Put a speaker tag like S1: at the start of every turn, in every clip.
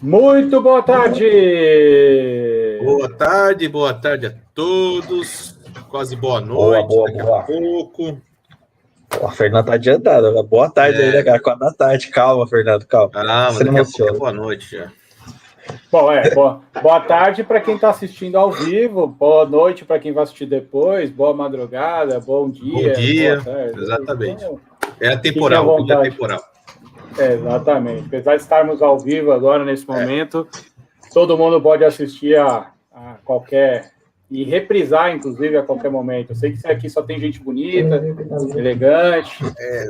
S1: Muito boa tarde!
S2: Boa tarde a todos. Quase boa noite, daqui a pouco.
S3: O Fernando tá adiantado. Boa tarde aí, né, cara? 4 da tarde. Calma, Fernando, calma.
S2: Mas daqui a pouco é boa noite já.
S1: Bom, boa tarde para quem está assistindo ao vivo, boa noite para quem vai assistir depois, boa madrugada, bom dia.
S2: Bom dia,
S1: boa tarde.
S2: exatamente. É atemporal, o vídeo é atemporal.
S1: Exatamente. Apesar de estarmos ao vivo agora, nesse momento, todo mundo pode assistir a qualquer... e reprisar, inclusive, a qualquer momento. Eu sei que isso aqui só tem gente bonita, elegante,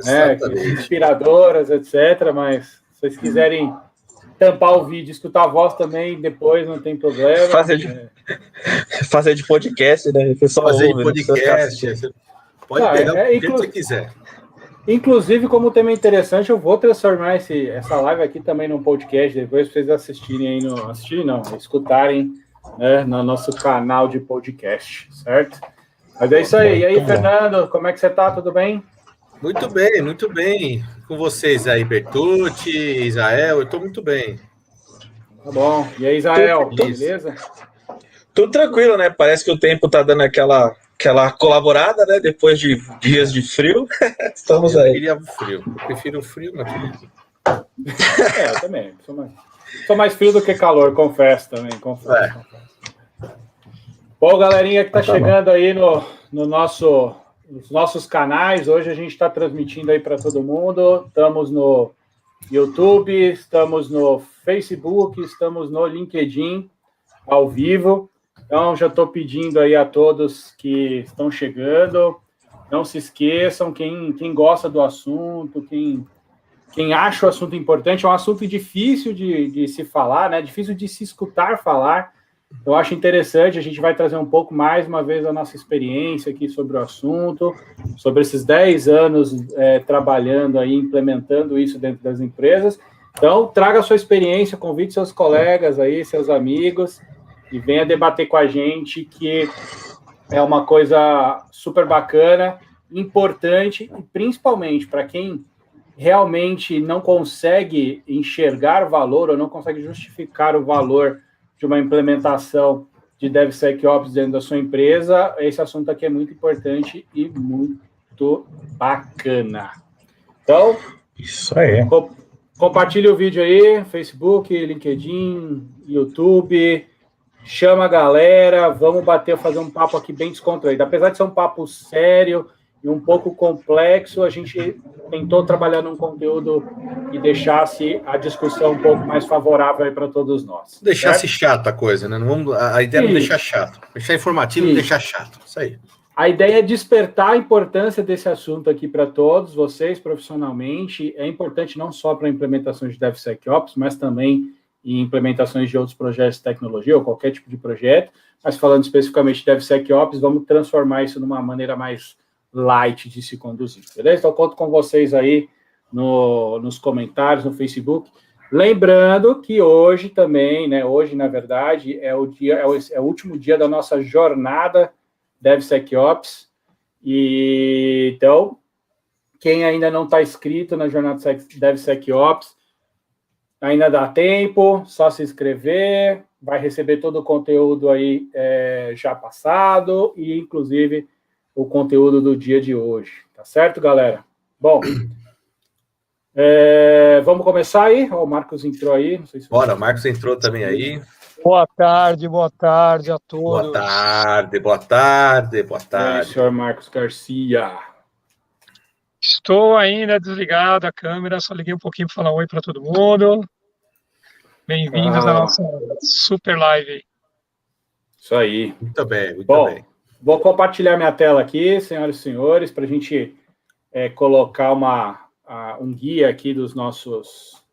S1: né, inspiradoras, etc. Mas se vocês quiserem tampar o vídeo, escutar a voz também, depois não tem problema.
S3: Fazer de podcast, né?
S2: Fazer de podcast. Você pode pegar o que você quiser.
S1: Inclusive, como tema interessante, eu vou transformar essa live aqui também num podcast, depois para vocês assistirem aí escutarem, né, no nosso canal de podcast, certo? Mas é isso aí. E aí, Fernando, como é que você tá? Tudo bem?
S2: Muito bem, muito bem. Com vocês aí, Bertucci, Israel, eu tô muito bem.
S1: Tá bom. E aí, Israel, beleza?
S3: Tudo tranquilo, né? Parece que o tempo tá dando aquela colaborada, né? Depois de dias de frio. Estamos aí.
S2: Eu queria o frio. Eu prefiro o frio, mas tudo bem.
S1: Eu também. Sou mais frio do que calor, confesso também. Confesso. Bom, galerinha que tá chegando aí nos nossos canais, hoje a gente está transmitindo aí para todo mundo. Estamos no YouTube, estamos no Facebook, estamos no LinkedIn ao vivo. Então, já estou pedindo aí a todos que estão chegando, não se esqueçam, quem gosta do assunto, quem acha o assunto importante, é um assunto difícil de se falar, né? Difícil de se escutar falar. Eu acho interessante, a gente vai trazer um pouco mais uma vez a nossa experiência aqui sobre o assunto, sobre esses 10 anos trabalhando aí, implementando isso dentro das empresas. Então, traga a sua experiência, convide seus colegas aí, seus amigos, e venha debater com a gente, que é uma coisa super bacana, importante, e principalmente para quem realmente não consegue enxergar valor ou não consegue justificar o valor de uma implementação de DevSecOps dentro da sua empresa, esse assunto aqui é muito importante e muito bacana. Então,
S3: isso aí.
S1: Compartilhe o vídeo aí, Facebook, LinkedIn, YouTube, chama a galera, vamos fazer um papo aqui bem descontraído. Apesar de ser um papo sério e um pouco complexo, a gente tentou trabalhar num conteúdo que deixasse a discussão um pouco mais favorável aí para todos nós.
S2: Deixasse chato a coisa, né? A ideia é não deixar chato. Deixar informativo e deixar chato. Isso aí.
S1: A ideia é despertar a importância desse assunto aqui para todos vocês profissionalmente. É importante não só para a implementação de DevSecOps, mas também em implementações de outros projetos de tecnologia ou qualquer tipo de projeto. Mas falando especificamente de DevSecOps, vamos transformar isso numa maneira mais light de se conduzir, beleza? Então, conto com vocês aí nos comentários, no Facebook. Lembrando que hoje também, né? Hoje, na verdade, é o último dia da nossa jornada DevSecOps. E então, quem ainda não está inscrito na jornada DevSecOps, ainda dá tempo, só se inscrever, vai receber todo o conteúdo aí já passado e, inclusive, o conteúdo do dia de hoje. Tá certo, galera? Bom, vamos começar aí? O Marcos entrou aí. Não sei se
S2: Bora, o Marcos entrou também aí.
S4: Boa tarde a todos.
S2: Boa tarde.
S1: E aí, senhor Marcos Garcia?
S4: Estou ainda desligado a câmera, só liguei um pouquinho para falar oi para todo mundo. Bem-vindos à nossa super live.
S1: Isso aí.
S2: Muito bem.
S1: Bom, vou compartilhar minha tela aqui, senhoras e senhores, para a gente colocar um guia aqui dos nossos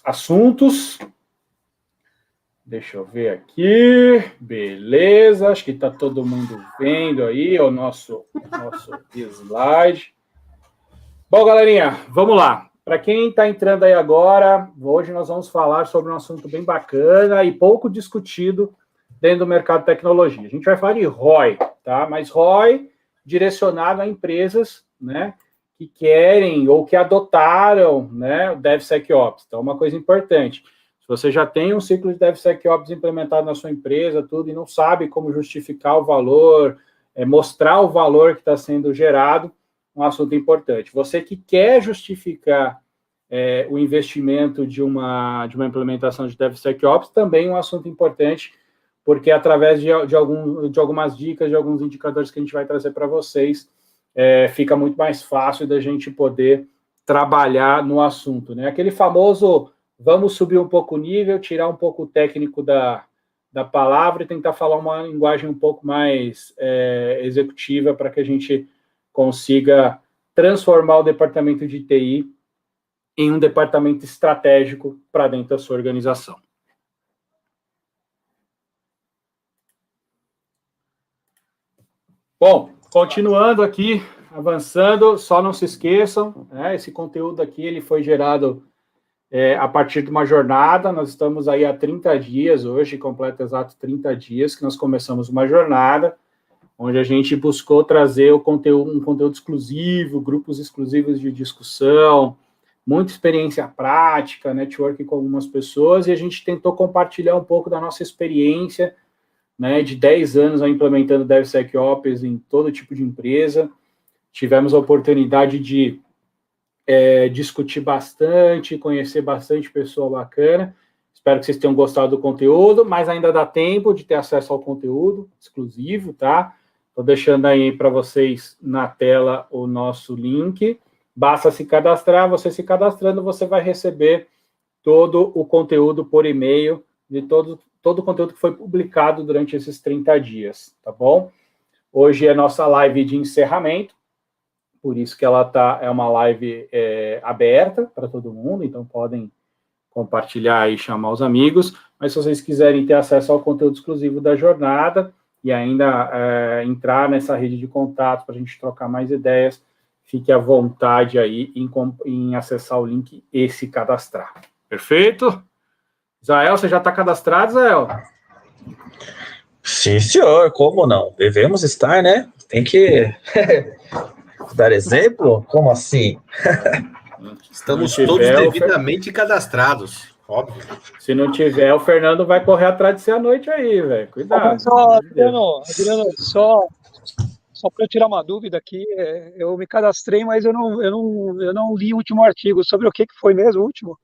S1: assuntos. Deixa eu ver aqui. Beleza, acho que está todo mundo vendo aí o nosso slide. Bom, galerinha, vamos lá. Para quem está entrando aí agora, hoje nós vamos falar sobre um assunto bem bacana e pouco discutido dentro do mercado de tecnologia. A gente vai falar de ROI, tá? Mas ROI direcionado a empresas, né, que querem ou que adotaram, né, o DevSecOps. Então, uma coisa importante, se você já tem um ciclo de DevSecOps implementado na sua empresa, tudo, e não sabe como justificar o valor, mostrar o valor que está sendo gerado, um assunto importante. Você que quer justificar o investimento de uma implementação de DevSecOps, também um assunto importante, porque através de algumas dicas, de alguns indicadores que a gente vai trazer para vocês, fica muito mais fácil da gente poder trabalhar no assunto, né? Aquele famoso, vamos subir um pouco o nível, tirar um pouco o técnico da palavra e tentar falar uma linguagem um pouco mais executiva para que a gente consiga transformar o departamento de TI em um departamento estratégico para dentro da sua organização. Bom, continuando aqui, avançando, só não se esqueçam, né, esse conteúdo aqui ele foi gerado a partir de uma jornada, nós estamos aí há 30 dias, hoje completa exato 30 dias que nós começamos uma jornada, onde a gente buscou trazer um conteúdo exclusivo, grupos exclusivos de discussão, muita experiência prática, networking com algumas pessoas, e a gente tentou compartilhar um pouco da nossa experiência, né, de 10 anos implementando DevSecOps em todo tipo de empresa. Tivemos a oportunidade de discutir bastante, conhecer bastante pessoa bacana. Espero que vocês tenham gostado do conteúdo, mas ainda dá tempo de ter acesso ao conteúdo exclusivo, tá? Estou deixando aí para vocês na tela o nosso link. Basta se cadastrar, você se cadastrando, você vai receber todo o conteúdo por e-mail, de todo o conteúdo que foi publicado durante esses 30 dias, tá bom? Hoje é nossa live de encerramento, por isso que ela é uma live aberta para todo mundo, então podem compartilhar e chamar os amigos, mas se vocês quiserem ter acesso ao conteúdo exclusivo da jornada e ainda entrar nessa rede de contato para a gente trocar mais ideias, fique à vontade aí em acessar o link e se cadastrar. Perfeito? Israel, você já está cadastrado, Israel?
S3: Sim, senhor, como não? Devemos estar, né? Tem que dar exemplo? Como assim?
S2: Estamos todos devidamente cadastrados, óbvio.
S1: Se não tiver, o Fernando vai correr atrás de você à noite aí, velho. Cuidado.
S4: Adriano, só para eu tirar uma dúvida aqui, eu me cadastrei, mas eu não li o último artigo. Sobre o que foi mesmo o último?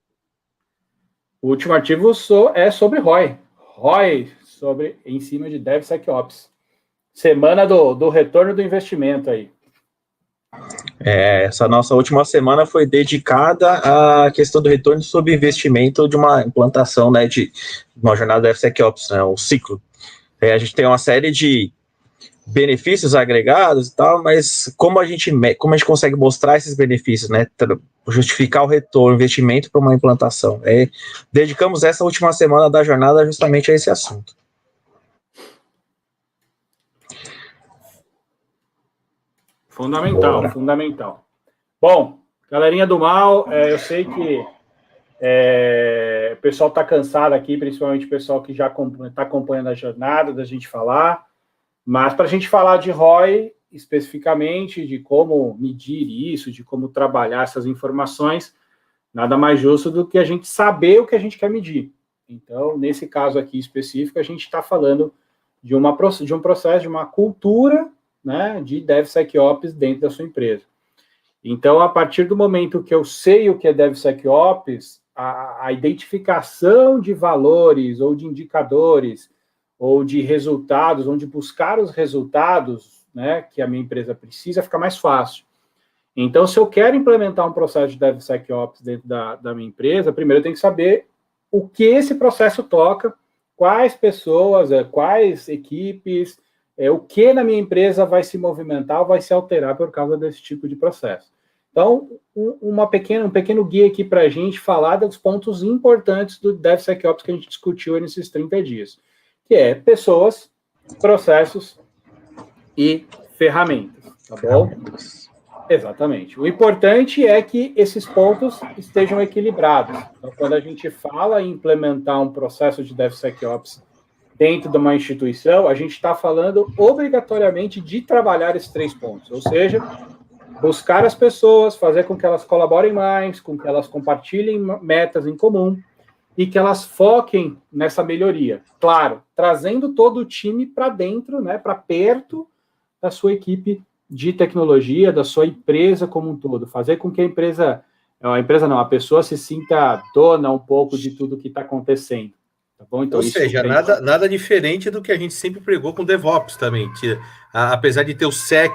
S1: O último artigo é sobre ROI. ROI, em cima de DevSecOps. Semana do retorno do investimento aí.
S3: Essa nossa última semana foi dedicada à questão do retorno sobre investimento de uma implantação, né, de uma jornada DevSecOps, né, o ciclo. A gente tem uma série de benefícios agregados e tal, mas como a gente consegue mostrar esses benefícios, né, justificar o retorno, o investimento para uma implantação. Dedicamos essa última semana da jornada justamente a esse assunto.
S1: Fundamental, fundamental. Bom, galerinha do mal, eu sei que o pessoal está cansado aqui, principalmente o pessoal que já está acompanhando a jornada, da gente falar, mas para a gente falar de ROI, especificamente, de como medir isso, de como trabalhar essas informações, nada mais justo do que a gente saber o que a gente quer medir. Então, nesse caso aqui específico, a gente está falando de um processo, de uma cultura, né, de DevSecOps dentro da sua empresa. Então, a partir do momento que eu sei o que é DevSecOps, a identificação de valores ou de indicadores ou de resultados, onde buscar os resultados, né, que a minha empresa precisa, fica mais fácil. Então, se eu quero implementar um processo de DevSecOps dentro da minha empresa, primeiro eu tenho que saber o que esse processo toca, quais pessoas, quais equipes, o que na minha empresa vai se movimentar ou vai se alterar por causa desse tipo de processo. Então, um pequeno guia aqui para a gente falar dos pontos importantes do DevSecOps que a gente discutiu nesses 30 dias, que é pessoas, processos e ferramentas, tá bom? Exatamente. O importante é que esses pontos estejam equilibrados. Então, quando a gente fala em implementar um processo de DevSecOps dentro de uma instituição, a gente está falando obrigatoriamente de trabalhar esses 3 pontos, ou seja, buscar as pessoas, fazer com que elas colaborem mais, com que elas compartilhem metas em comum e que elas foquem nessa melhoria. Claro, trazendo todo o time para dentro, né, para perto da sua equipe de tecnologia, da sua empresa como um todo. Fazer com que a pessoa se sinta dona um pouco de tudo que está acontecendo. Tá bom? Então,
S2: Ou seja, nada diferente do que a gente sempre pregou com DevOps também. Apesar de ter o SEC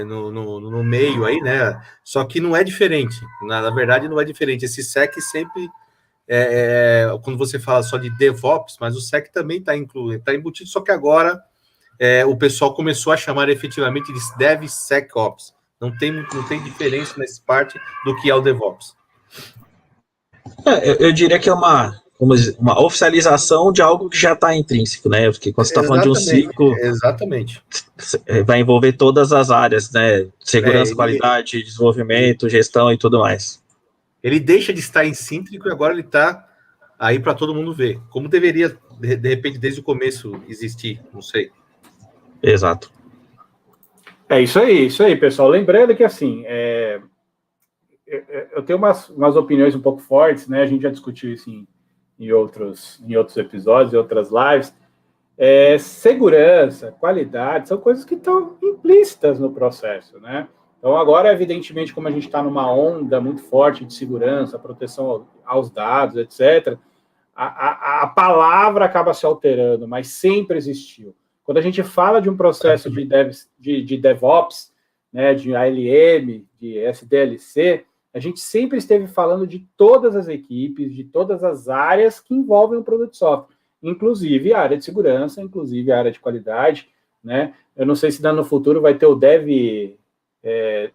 S2: no meio aí, né? Só que não é diferente. Na verdade, não é diferente. Esse SEC sempre, quando você fala só de DevOps, mas o SEC também está embutido, só que agora o pessoal começou a chamar efetivamente de DevSecOps. Não tem diferença nessa parte do que é o DevOps.
S3: Eu diria que é uma oficialização de algo que já está intrínseco, né? Porque quando você está falando de um ciclo,
S2: exatamente,
S3: vai envolver todas as áreas, né? Segurança, qualidade, desenvolvimento, gestão e tudo mais.
S2: Ele deixa de estar incíntrico e agora ele está aí para todo mundo ver. Como deveria, de repente, desde o começo existir, não sei.
S3: Exato.
S1: É isso aí, pessoal. Lembrando que, assim, eu tenho umas opiniões um pouco fortes, né? A gente já discutiu isso em outros episódios, em outras lives. Segurança, qualidade, são coisas que estão implícitas no processo, né? Então, agora, evidentemente, como a gente está numa onda muito forte de segurança, proteção aos dados, etc., a palavra acaba se alterando, mas sempre existiu. Quando a gente fala de um processo de DevOps, né, de ALM, de SDLC, a gente sempre esteve falando de todas as equipes, de todas as áreas que envolvem o produto de software, inclusive a área de segurança, inclusive a área de qualidade, né? Eu não sei se no futuro vai ter o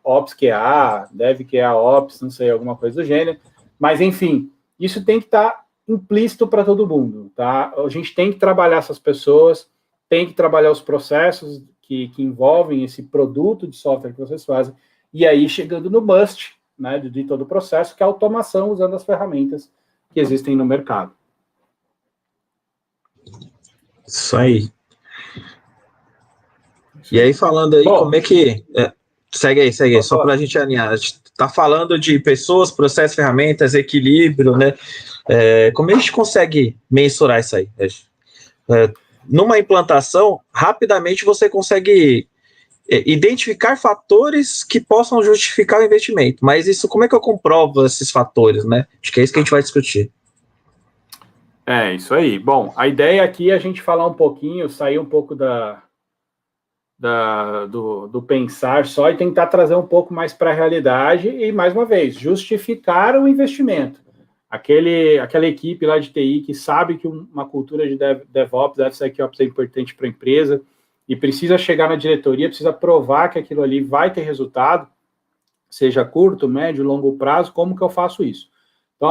S1: Ops QA, Dev QA Ops, não sei, alguma coisa do gênero, mas enfim, isso tem que estar implícito para todo mundo, tá? A gente tem que trabalhar essas pessoas, tem que trabalhar os processos que envolvem esse produto de software que vocês fazem, e aí chegando no must, né, de todo o processo, que é a automação usando as ferramentas que existem no mercado.
S3: Isso aí. E aí, falando aí, como é que... segue aí, só para a gente alinhar. A gente está falando de pessoas, processos, ferramentas, equilíbrio, né? Como a gente consegue mensurar isso aí? Numa implantação, rapidamente você consegue identificar fatores que possam justificar o investimento. Mas isso, como é que eu comprovo esses fatores, né? Acho que é isso que a gente vai discutir.
S1: Isso aí. Bom, a ideia aqui é a gente falar um pouquinho, sair um pouco do pensar só e tentar trazer um pouco mais para a realidade e, mais uma vez, justificar o investimento. Aquela equipe lá de TI que sabe que uma cultura de DevOps, DevSecOps é importante para a empresa e precisa chegar na diretoria, precisa provar que aquilo ali vai ter resultado, seja curto, médio, longo prazo, como que eu faço isso? Então,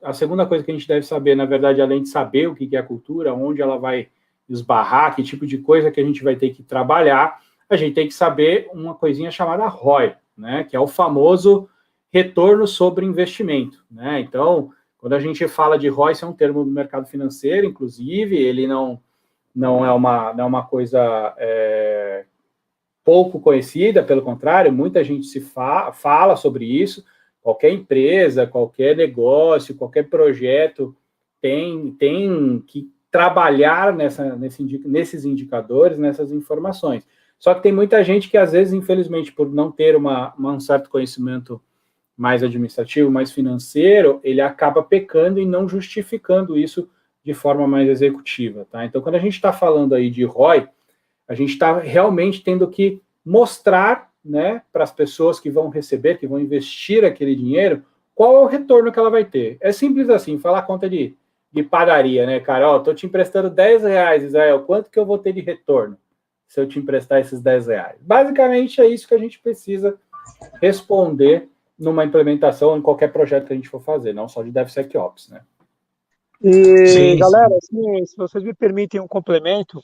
S1: a segunda coisa que a gente deve saber, na verdade, além de saber o que é a cultura, onde ela vai esbarrar, que tipo de coisa que a gente vai ter que trabalhar, a gente tem que saber uma coisinha chamada ROI, né, que é o famoso retorno sobre investimento, né? Então, quando a gente fala de ROI, isso é um termo do mercado financeiro, inclusive, ele não é uma coisa pouco conhecida, pelo contrário, muita gente fala sobre isso. Qualquer empresa, qualquer negócio, qualquer projeto tem que trabalhar nesses indicadores, nessas informações. Só que tem muita gente que, às vezes, infelizmente, por não ter um certo conhecimento mais administrativo, mais financeiro, ele acaba pecando e não justificando isso de forma mais executiva, tá? Então, quando a gente está falando aí de ROI, a gente está realmente tendo que mostrar, né, para as pessoas que vão receber, que vão investir aquele dinheiro, qual é o retorno que ela vai ter. É simples assim, falar conta de padaria, né, cara? Estou te emprestando R$10, Israel, quanto que eu vou ter de retorno se eu te emprestar esses R$10? Basicamente é isso que a gente precisa responder numa implementação, em qualquer projeto que a gente for fazer, não só de DevSecOps, né?
S4: E, sim, galera, assim, se vocês me permitem um complemento,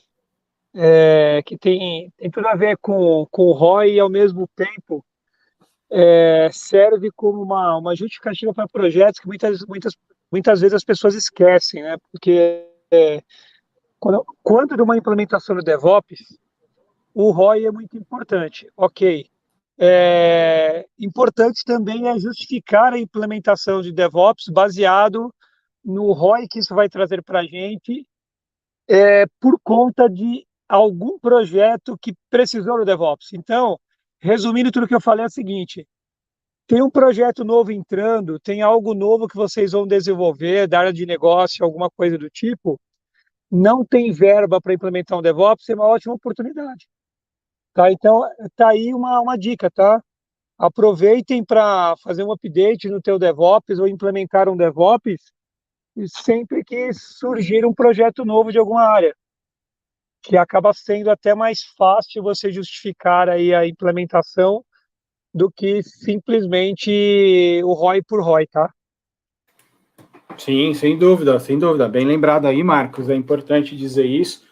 S4: que tem tudo a ver com o ROI e, ao mesmo tempo, serve como uma justificativa para projetos que muitas vezes as pessoas esquecem, né? Porque quando de uma implementação do DevOps, o ROI é muito importante. Ok, Importante também é justificar a implementação de DevOps baseado no ROI que isso vai trazer para a gente, por conta de algum projeto que precisou do DevOps. Então, resumindo tudo que eu falei, é o seguinte: tem um projeto novo entrando, tem algo novo que vocês vão desenvolver, da área de negócio, alguma coisa do tipo, não tem verba para implementar um DevOps, é uma ótima oportunidade. Tá? Então, tá aí uma dica, tá? Aproveitem para fazer um update no teu DevOps ou implementar um DevOps sempre que surgir um projeto novo de alguma área, que acaba sendo até mais fácil você justificar aí a implementação do que simplesmente o ROI por ROI, tá?
S1: Sim, sem dúvida, sem dúvida. Bem lembrado aí, Marcos, é importante dizer isso,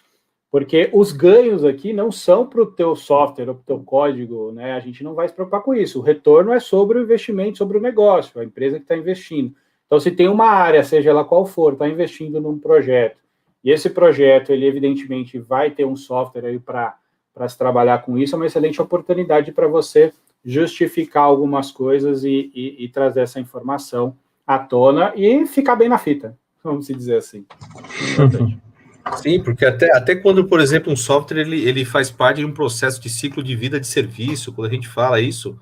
S1: porque os ganhos aqui não são para o teu software ou para o teu código, né? A gente não vai se preocupar com isso. O retorno é sobre o investimento, sobre o negócio, a empresa que está investindo. Então, se tem uma área, seja ela qual for, está investindo num projeto, e esse projeto, ele evidentemente vai ter um software aí para se trabalhar com isso, é uma excelente oportunidade para você justificar algumas coisas e trazer essa informação à tona e ficar bem na fita, vamos dizer assim.
S2: Sim, porque até quando, por exemplo, um software ele faz parte de um processo de ciclo de vida de serviço, quando a gente fala isso,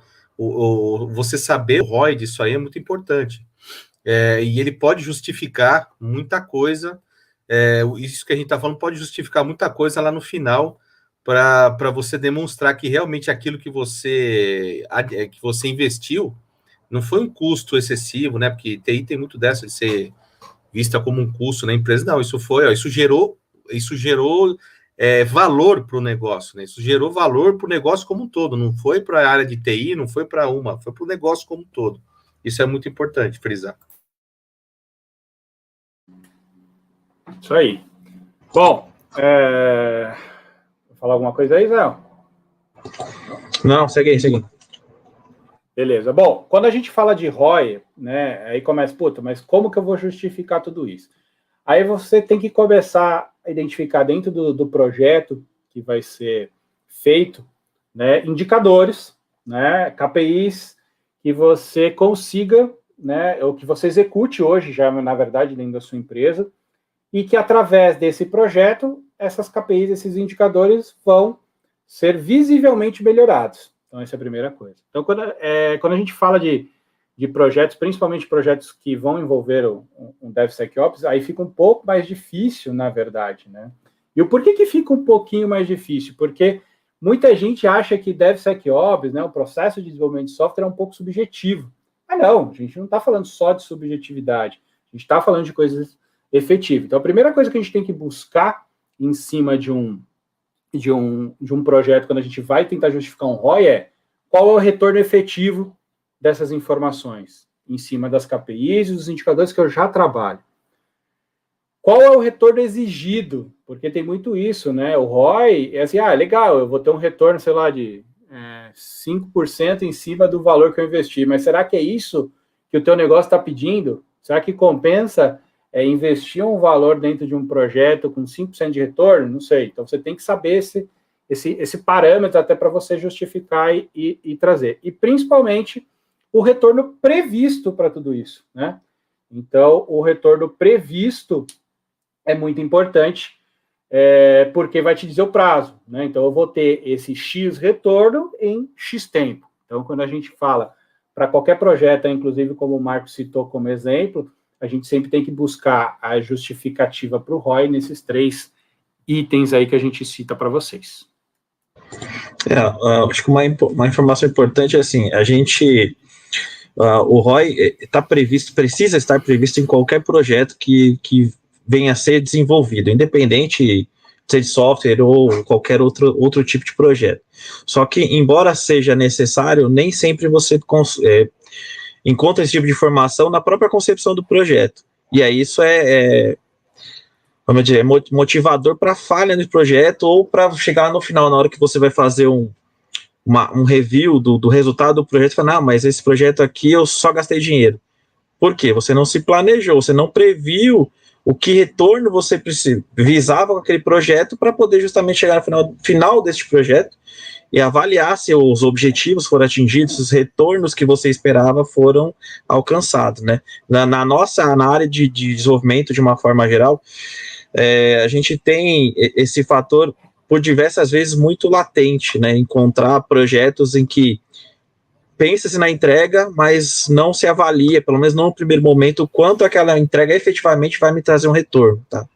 S2: você saber o ROI disso aí é muito importante. E ele pode justificar muita coisa, isso que a gente está falando pode justificar muita coisa lá no final, para você demonstrar que realmente aquilo que você investiu não foi um custo excessivo, né? Porque TI tem muito dessa de ser vista como um custo na empresa. Não, isso gerou valor para o negócio, né? Isso gerou valor para o negócio como um todo. Não foi para a área de TI, não foi para foi para o negócio como um todo. Isso é muito importante frisar.
S1: Isso aí. Bom, vou falar alguma coisa aí, Zé?
S3: Não, segue aí.
S1: Beleza. Bom, quando a gente fala de ROI, né, aí começa, mas como que eu vou justificar tudo isso? Aí você tem que começar a identificar dentro do projeto que vai ser feito, né, indicadores, né, KPIs, que você consiga, né, ou que você execute hoje já, na verdade, dentro da sua empresa, e que através desse projeto, essas KPIs, esses indicadores vão ser visivelmente melhorados. Então, essa é a primeira coisa. Então, quando a gente fala de projetos, principalmente projetos que vão envolver um DevSecOps, aí fica um pouco mais difícil, na verdade, né? E o porquê que fica um pouquinho mais difícil? Porque muita gente acha que DevSecOps, né, o processo de desenvolvimento de software é um pouco subjetivo. Mas não, a gente não está falando só de subjetividade, a gente está falando de coisas efetivas. Então, a primeira coisa que a gente tem que buscar em cima de um projeto, quando a gente vai tentar justificar um ROI, qual é o retorno efetivo dessas informações, em cima das KPIs e dos indicadores que eu já trabalho. Qual é o retorno exigido? Porque tem muito isso, né? O ROI é assim, legal, eu vou ter um retorno, sei lá, de 5% em cima do valor que eu investi, mas será que é isso que o teu negócio está pedindo? Será que compensa investir um valor dentro de um projeto com 5% de retorno? Não sei. Então, você tem que saber esse parâmetro até para você justificar e trazer. E, principalmente, o retorno previsto para tudo isso, né? Então, o retorno previsto é muito importante, porque vai te dizer o prazo, né? Então, eu vou ter esse X retorno em X tempo. Então, quando a gente fala para qualquer projeto, inclusive como o Marcos citou como exemplo, a gente sempre tem que buscar a justificativa para o ROI nesses 3 itens aí que a gente cita para vocês.
S3: Acho que uma informação importante é assim, o ROI precisa estar previsto em qualquer projeto que venha a ser desenvolvido, independente de software ou qualquer outro tipo de projeto. Só que, embora seja necessário, nem sempre você encontra esse tipo de informação na própria concepção do projeto. E aí isso vamos dizer, motivador para falha no projeto ou para chegar no final, na hora que você vai fazer um review do resultado do projeto, e falar, não, mas esse projeto aqui eu só gastei dinheiro. Por quê? Você não se planejou, você não previu o que retorno você visava com aquele projeto para poder justamente chegar no final deste projeto e avaliar se os objetivos foram atingidos, se os retornos que você esperava foram alcançados, né? Na área de desenvolvimento, de uma forma geral, a gente tem esse fator, por diversas vezes, muito latente, né? Encontrar projetos em que pensa-se na entrega, mas não se avalia, pelo menos não no primeiro momento, o quanto aquela entrega efetivamente vai me trazer um retorno, tá?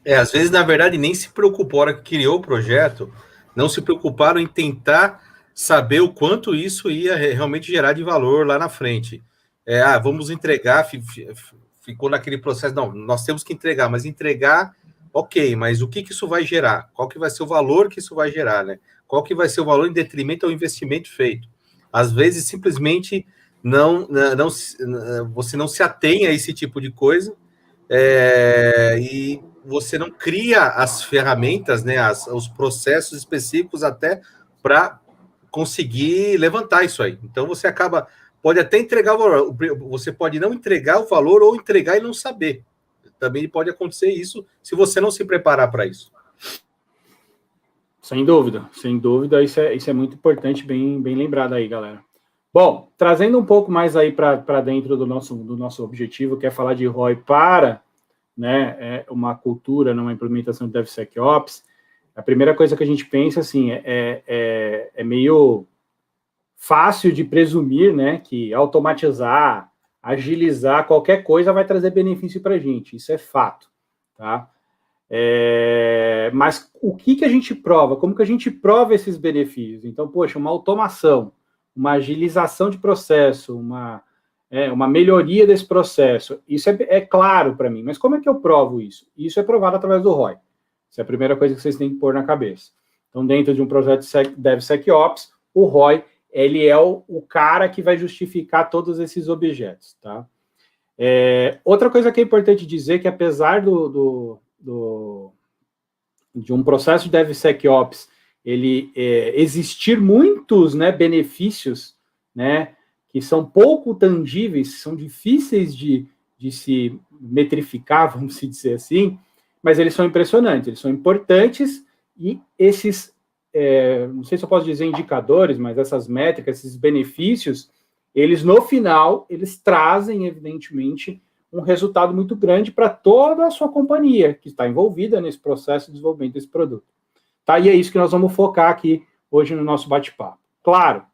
S2: Às vezes, na verdade, nem se preocupou, a hora que criou o projeto, não se preocuparam em tentar saber o quanto isso ia realmente gerar de valor lá na frente. Vamos entregar, ficou naquele processo, não, nós temos que entregar, mas entregar, ok, mas o que isso vai gerar? Qual que vai ser o valor que isso vai gerar, né? Qual que vai ser o valor em detrimento ao investimento feito? Às vezes, simplesmente, você não se atém a esse tipo de coisa, e você não cria as ferramentas, né, os processos específicos até para conseguir levantar isso aí. Então, você pode até entregar o valor, você pode não entregar o valor ou entregar e não saber. Também pode acontecer isso se você não se preparar para isso.
S1: Sem dúvida, isso é muito importante, bem lembrado aí, galera. Bom, trazendo um pouco mais aí para dentro do nosso objetivo, que é falar de ROI para, né, uma cultura, numa implementação de DevSecOps, a primeira coisa que a gente pensa, assim, é meio fácil de presumir, né, que automatizar, agilizar qualquer coisa vai trazer benefício para a gente, isso é fato, tá? Mas o que a gente prova? Como que a gente prova esses benefícios? Então, poxa, uma automação, uma agilização de processo, uma melhoria desse processo, isso é claro para mim, mas como é que eu provo isso? Isso é provado através do ROI. Essa é a primeira coisa que vocês têm que pôr na cabeça. Então, dentro de um projeto de DevSecOps, o ROI, ele é o cara que vai justificar todos esses objetos, tá? Outra coisa que é importante dizer que, apesar de um processo de DevSecOps ele existir muitos, né, benefícios, né, que são pouco tangíveis, são difíceis de se metrificar, vamos dizer assim, mas eles são impressionantes, eles são importantes, e esses, não sei se eu posso dizer indicadores, mas essas métricas, esses benefícios, eles no final, eles trazem, evidentemente, um resultado muito grande para toda a sua companhia que está envolvida nesse processo de desenvolvimento desse produto. Tá? E é isso que nós vamos focar aqui hoje no nosso bate-papo. Claro,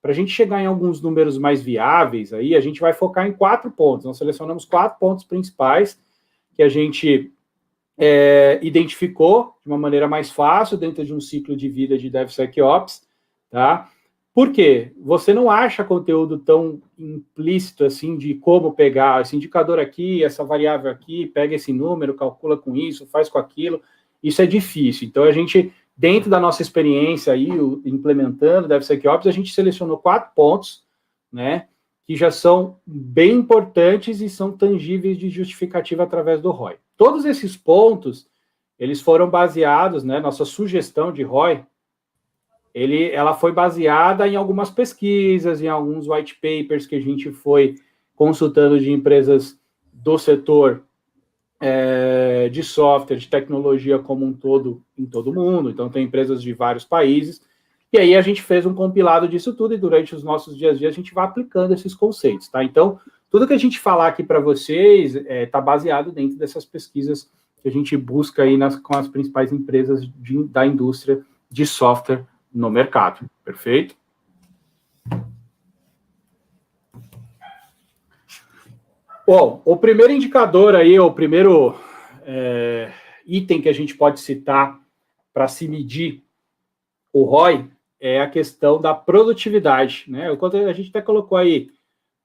S1: para a gente chegar em alguns números mais viáveis, aí a gente vai focar em 4 pontos. Nós selecionamos 4 pontos principais que a gente identificou de uma maneira mais fácil dentro de um ciclo de vida de DevSecOps, tá? Por quê? Você não acha conteúdo tão implícito assim de como pegar esse indicador aqui, essa variável aqui, pega esse número, calcula com isso, faz com aquilo. Isso é difícil. Então, a gente, dentro da nossa experiência aí, implementando DevSecOps, a gente selecionou 4 pontos, né, que já são bem importantes e são tangíveis de justificativa através do ROI. Todos esses pontos, eles foram baseados, né, nossa sugestão de ROI, ela foi baseada em algumas pesquisas, em alguns white papers que a gente foi consultando de empresas do setor de software, de tecnologia como um todo, em todo o mundo. Então, tem empresas de vários países, e aí a gente fez um compilado disso tudo, e durante os nossos dias a dia a gente vai aplicando esses conceitos, tá? Então, tudo que a gente falar aqui para vocês está baseado dentro dessas pesquisas que a gente busca aí com as principais empresas da indústria de software no mercado, perfeito? Bom, o primeiro indicador aí, o primeiro item que a gente pode citar para se medir o ROI é a questão da produtividade, né? A gente até colocou aí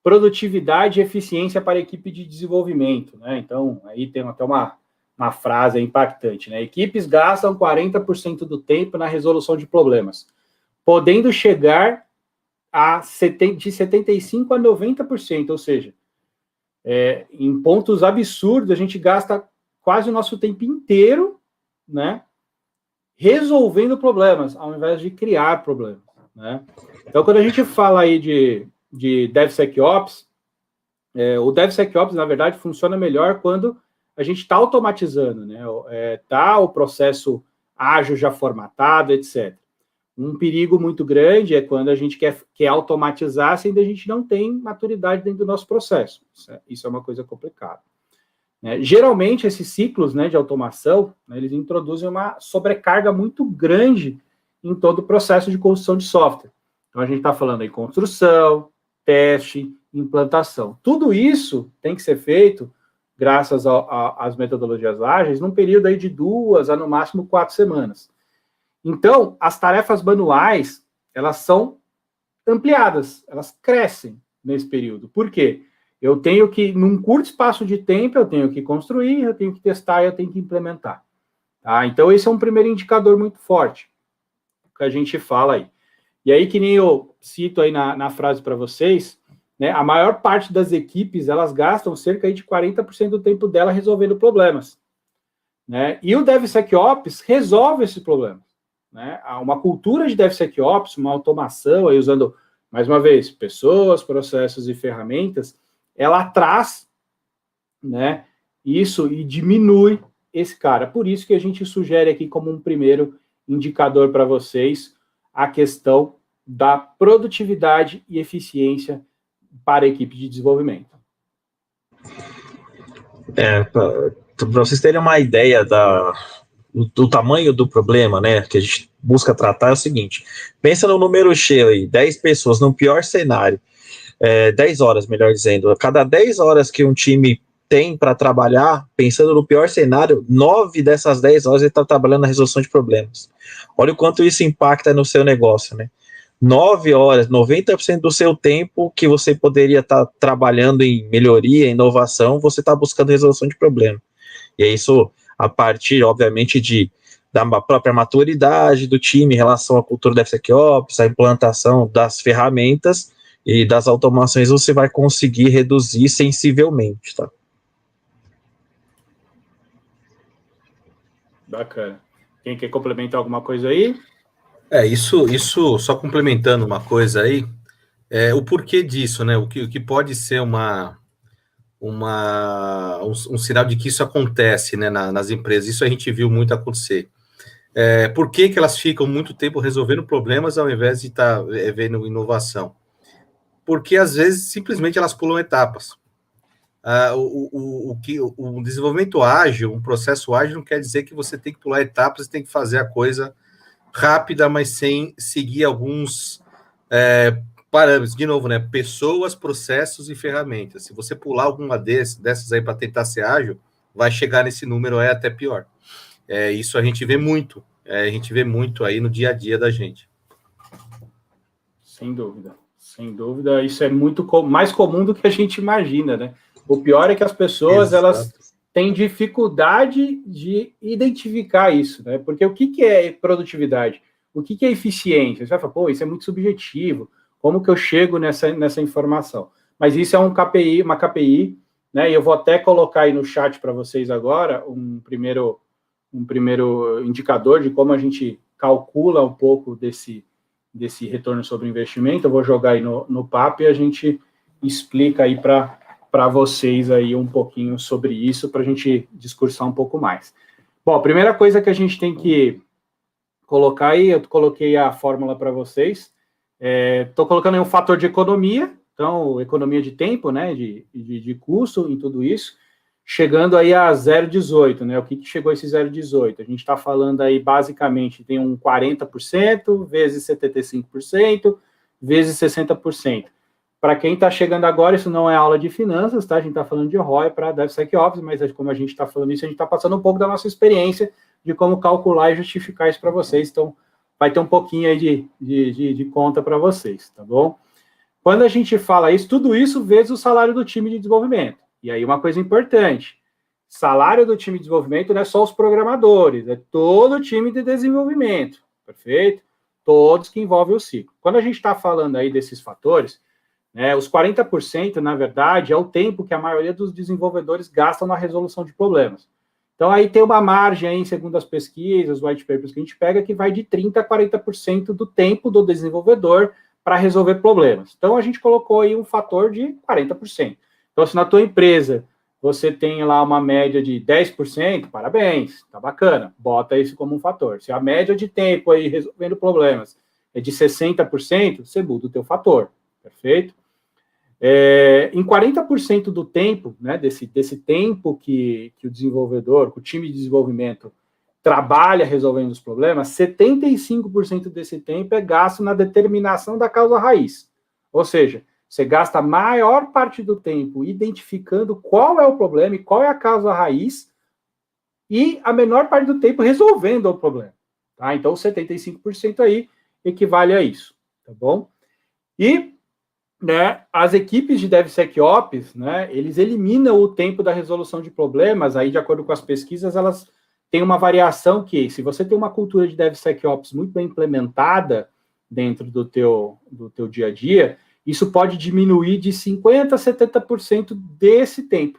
S1: produtividade e eficiência para a equipe de desenvolvimento, né? Então, aí tem até uma frase impactante, né? Equipes gastam 40% do tempo na resolução de problemas, podendo chegar de 75% a 90%, ou seja, em pontos absurdos, a gente gasta quase o nosso tempo inteiro, né, resolvendo problemas, ao invés de criar problemas, né? Então, quando a gente fala aí de DevSecOps, o DevSecOps, na verdade, funciona melhor quando a gente está automatizando, né? Tá o processo ágil já formatado, etc. Um perigo muito grande é quando a gente quer automatizar, se ainda a gente não tem maturidade dentro do nosso processo. Isso é uma coisa complicada. Geralmente, esses ciclos, né, de automação, né, eles introduzem uma sobrecarga muito grande em todo o processo de construção de software. Então, a gente está falando em construção, teste, implantação. Tudo isso tem que ser feito, graças às metodologias ágeis, num período aí de 2 a, no máximo, 4 semanas. Então, as tarefas manuais, elas são ampliadas, elas crescem nesse período. Por quê? Eu tenho que, num curto espaço de tempo, eu tenho que construir, eu tenho que testar, eu tenho que implementar. Tá? Então, esse é um primeiro indicador muito forte que a gente fala aí. E aí, que nem eu cito aí na frase para vocês, né, a maior parte das equipes, elas gastam cerca aí de 40% do tempo dela resolvendo problemas. Né? E o DevSecOps resolve esse problema. Né? Uma cultura de DevSecOps, uma automação, aí usando, mais uma vez, pessoas, processos e ferramentas, ela traz, né, isso e diminui esse cara. Por isso que a gente sugere aqui como um primeiro indicador para vocês a questão da produtividade e eficiência para a equipe de desenvolvimento.
S3: Para vocês terem uma ideia do tamanho do problema, né, que a gente busca tratar, é o seguinte: pensa no número cheio aí, 10 pessoas, no pior cenário, 10 horas, melhor dizendo, a cada 10 horas que um time tem para trabalhar, pensando no pior cenário, 9 dessas 10 horas ele está trabalhando na resolução de problemas. Olha o quanto isso impacta no seu negócio, né? 9 horas, 90% do seu tempo que você poderia estar trabalhando em melhoria, inovação, você está buscando resolução de problema. E é isso a partir, obviamente, da própria maturidade do time em relação à cultura do DevSecOps, a implantação das ferramentas e das automações, você vai conseguir reduzir sensivelmente, tá?
S1: Bacana. Quem quer complementar alguma coisa aí?
S2: Isso só complementando uma coisa aí, o porquê disso, né? O que pode ser um sinal de que isso acontece, né, nas empresas. Isso a gente viu muito acontecer. Por que elas ficam muito tempo resolvendo problemas ao invés de estar vendo inovação? Porque, às vezes, simplesmente elas pulam etapas. O desenvolvimento ágil, um processo ágil, não quer dizer que você tem que pular etapas e tem que fazer a coisa rápida, mas sem seguir alguns parâmetros. De novo, né? Pessoas, processos e ferramentas. Se você pular alguma dessas aí para tentar ser ágil, vai chegar nesse número até pior. Isso a gente vê muito. A gente vê muito aí no dia a dia da gente.
S1: Sem dúvida. Sem dúvida, isso é muito mais comum do que a gente imagina, né? O pior é que as pessoas, elas têm dificuldade de identificar isso, né? Porque o que é produtividade? O que é eficiência? Você vai falar, pô, isso é muito subjetivo. Como que eu chego nessa informação? Mas isso é uma KPI, né? E eu vou até colocar aí no chat para vocês agora um primeiro indicador de como a gente calcula um pouco desse retorno sobre investimento. Eu vou jogar aí no papo e a gente explica aí para vocês aí um pouquinho sobre isso, para a gente discursar um pouco mais. Bom, a primeira coisa que a gente tem que colocar aí, eu coloquei a fórmula para vocês, estou colocando aí um fator de economia, então, economia de tempo, né, de custo em tudo isso, chegando aí a 0,18, né, o que chegou a esse 0,18? A gente está falando aí, basicamente, tem um 40% vezes 75%, vezes 60%. Para quem está chegando agora, isso não é aula de finanças, tá? A gente está falando de ROI para DevSecOps, mas como a gente está falando isso, a gente está passando um pouco da nossa experiência de como calcular e justificar isso para vocês. Então, vai ter um pouquinho aí de conta para vocês, tá bom? Quando a gente fala isso, tudo isso vezes o salário do time de desenvolvimento. E aí, uma coisa importante, salário do time de desenvolvimento não é só os programadores, é todo o time de desenvolvimento, perfeito? Todos que envolvem o ciclo. Quando a gente está falando aí desses fatores, né, os 40%, na verdade, é o tempo que a maioria dos desenvolvedores gastam na resolução de problemas. Então, aí tem uma margem, aí, segundo as pesquisas, white papers que a gente pega, que vai de 30% a 40% do tempo do desenvolvedor para resolver problemas. Então, a gente colocou aí um fator de 40%. Então, se na tua empresa você tem lá uma média de 10%, parabéns, tá bacana, bota isso como um fator. Se a média de tempo aí resolvendo problemas é de 60%, você muda o teu fator, perfeito? Em 40% do tempo, né, desse tempo que o desenvolvedor, que o time de desenvolvimento trabalha resolvendo os problemas, 75% desse tempo é gasto na determinação da causa raiz. Ou seja, você gasta a maior parte do tempo identificando qual é o problema e qual é a causa raiz e a menor parte do tempo resolvendo o problema. Tá? Então, 75% aí equivale a isso, tá bom? E, né, as equipes de DevSecOps, né, eles eliminam o tempo da resolução de problemas, aí de acordo com as pesquisas, elas têm uma variação que, se você tem uma cultura de DevSecOps muito bem implementada dentro do teu dia a dia, isso pode diminuir de 50% a 70% desse tempo,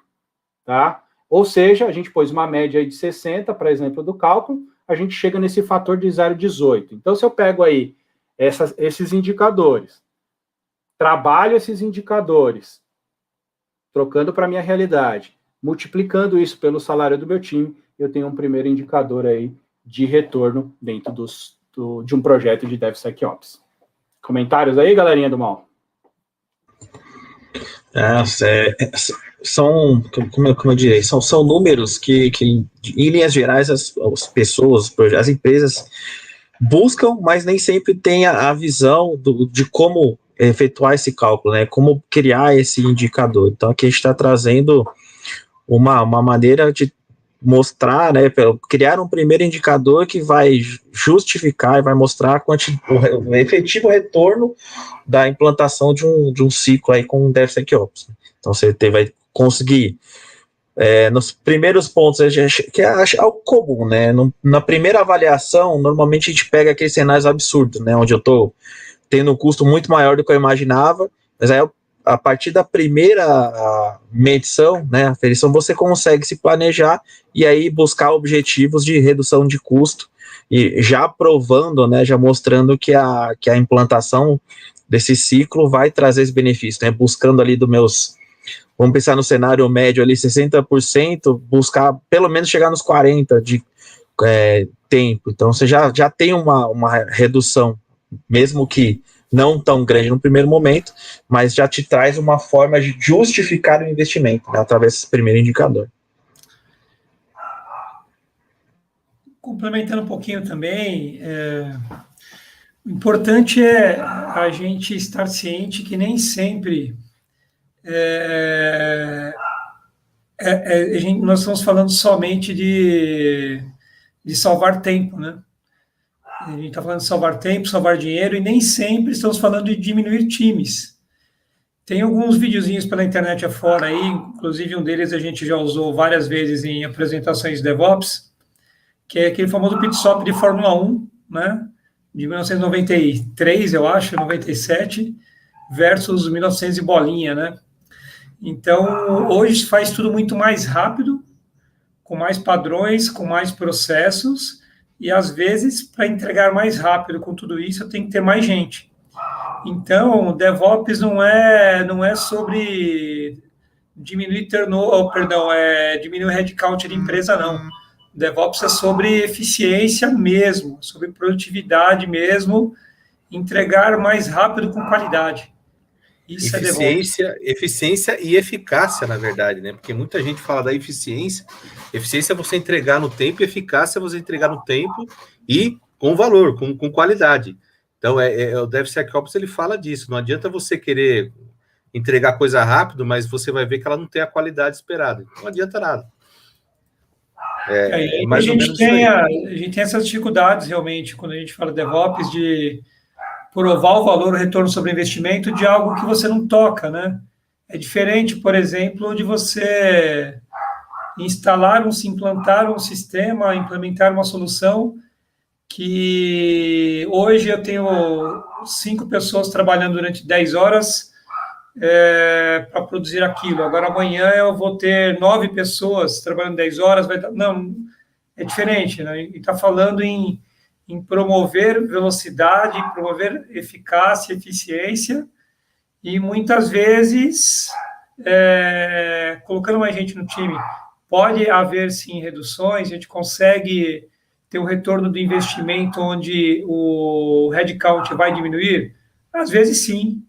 S1: tá? Ou seja, a gente pôs uma média aí de 60, para exemplo, do cálculo, a gente chega nesse fator de 0,18. Então, se eu pego aí esses indicadores, trabalho esses indicadores, trocando para a minha realidade, multiplicando isso pelo salário do meu time, eu tenho um primeiro indicador aí de retorno dentro de um projeto de DevSecOps. Comentários aí, galerinha do mal?
S3: São, como eu direi, são números que, em linhas gerais, as pessoas, as empresas buscam, mas nem sempre têm a visão de como efetuar esse cálculo, né? Como criar esse indicador. Então, aqui a gente está trazendo uma maneira de mostrar, né, criar um primeiro indicador que vai justificar e vai mostrar o efetivo retorno da implantação de um ciclo aí com o DevSecOps. Então, você vai conseguir, nos primeiros pontos, que é algo comum, né, na primeira avaliação, normalmente a gente pega aqueles cenários absurdos, né, onde eu estou tendo um custo muito maior do que eu imaginava, mas aí a partir da primeira medição, né, aferição, você consegue se planejar e aí buscar objetivos de redução de custo e já provando, né, já mostrando que a implantação desse ciclo vai trazer esse benefício, né, buscando ali vamos pensar no cenário médio ali, 60%, buscar pelo menos chegar nos 40% de tempo. Então, você já tem uma redução, mesmo que não tão grande no primeiro momento, mas já te traz uma forma de justificar o investimento, né, através desse primeiro indicador.
S4: Complementando um pouquinho também, o importante é a gente estar ciente que nem sempre nós estamos falando somente de salvar tempo, né? A gente está falando de salvar tempo, salvar dinheiro, e nem sempre estamos falando de diminuir times. Tem alguns videozinhos pela internet afora aí, inclusive um deles a gente já usou várias vezes em apresentações de DevOps, que é aquele famoso pit stop de Fórmula 1, né? De 1993, eu acho, 97, versus 1900 e bolinha, né? Então, hoje faz tudo muito mais rápido, com mais padrões, com mais processos, e às vezes, para entregar mais rápido com tudo isso, eu tenho que ter mais gente. Então, DevOps não é sobre diminuir diminuir o headcount de empresa, não. DevOps é sobre eficiência mesmo, sobre produtividade mesmo, entregar mais rápido com qualidade. Isso
S2: Eficiência e eficácia, na verdade, né? Porque muita gente fala da eficiência. Eficiência é você entregar no tempo, e eficácia é você entregar no tempo e com valor, com qualidade. Então, o DevSecOps, ele fala disso. Não adianta você querer entregar coisa rápido, mas você vai ver que ela não tem a qualidade esperada. Não adianta nada.
S4: A gente tem essas dificuldades, realmente, quando a gente fala DevOps, de provar o valor, o retorno sobre investimento de algo que você não toca, né? É diferente, por exemplo, de você implantar um sistema, implementar uma solução que hoje eu tenho 5 pessoas trabalhando durante 10 horas para produzir aquilo. Agora, amanhã eu vou ter 9 pessoas trabalhando 10 horas. Não, é diferente, né? E está falando em promover velocidade, promover eficácia, eficiência, e muitas vezes colocando mais gente no time, pode haver, sim, reduções, a gente consegue ter um retorno do investimento onde o headcount vai diminuir? Às vezes, sim.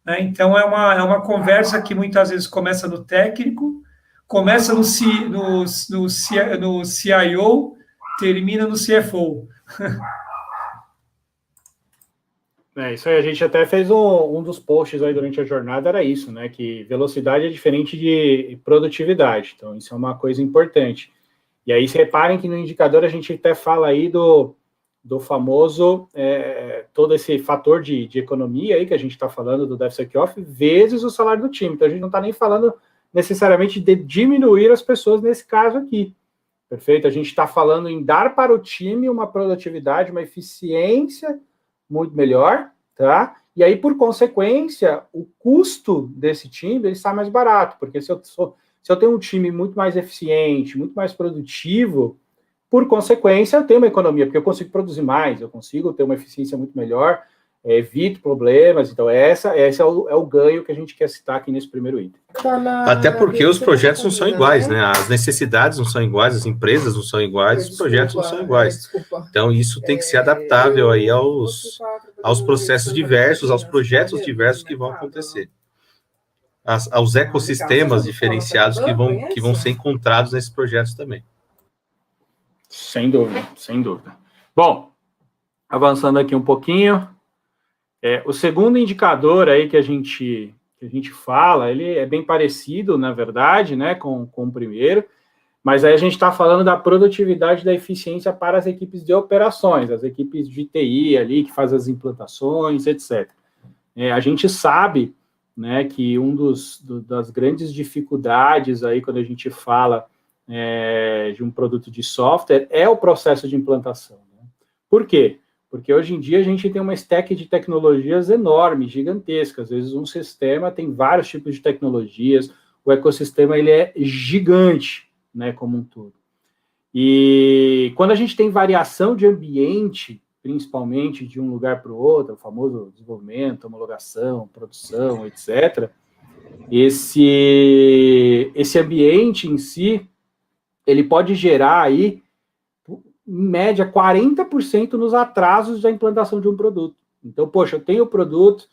S4: Né? Então, é uma conversa que muitas vezes começa no técnico, começa no CIO, termina no CFO.
S1: Isso aí, a gente até fez um dos posts aí durante a jornada, era isso, né? Que velocidade é diferente de produtividade. Então, isso é uma coisa importante. E aí, se reparem que no indicador a gente até fala aí do famoso, todo esse fator de economia aí que a gente está falando do DevSecOps, vezes o salário do time. Então, a gente não está nem falando necessariamente de diminuir as pessoas nesse caso aqui. Perfeito? A gente está falando em dar para o time uma produtividade, uma eficiência muito melhor, tá? E aí, por consequência, o custo desse time ele sai mais barato, porque se eu tenho um time muito mais eficiente, muito mais produtivo, por consequência, eu tenho uma economia, porque eu consigo produzir mais, eu consigo ter uma eficiência muito melhor, evito problemas. Então, esse é o ganho que a gente quer citar aqui nesse primeiro item.
S2: Até porque os projetos não são iguais, né? As necessidades não são iguais, as empresas não são iguais, os projetos não são iguais. Então, isso tem que ser adaptável aí aos processos diversos, aos projetos diversos que vão acontecer. Aos ecossistemas diferenciados que vão ser encontrados nesses projetos também.
S1: Sem dúvida, sem dúvida. Bom, avançando aqui um pouquinho, o segundo indicador aí que a gente fala, ele é bem parecido, na verdade, né, com o primeiro, mas aí a gente está falando da produtividade, da eficiência para as equipes de operações, as equipes de TI ali, que faz as implantações, etc. A gente sabe, né, que das grandes dificuldades aí quando a gente fala de um produto de software é o processo de implantação. Né? Por quê? Porque hoje em dia a gente tem uma stack de tecnologias enorme, gigantesca. Às vezes um sistema tem vários tipos de tecnologias, o ecossistema ele é gigante, né, como um todo. E quando a gente tem variação de ambiente, principalmente de um lugar para o outro, o famoso desenvolvimento, homologação, produção, etc., esse ambiente em si, ele pode gerar aí, em média, 40% nos atrasos da implantação de um produto. Então, poxa, eu tenho o produto,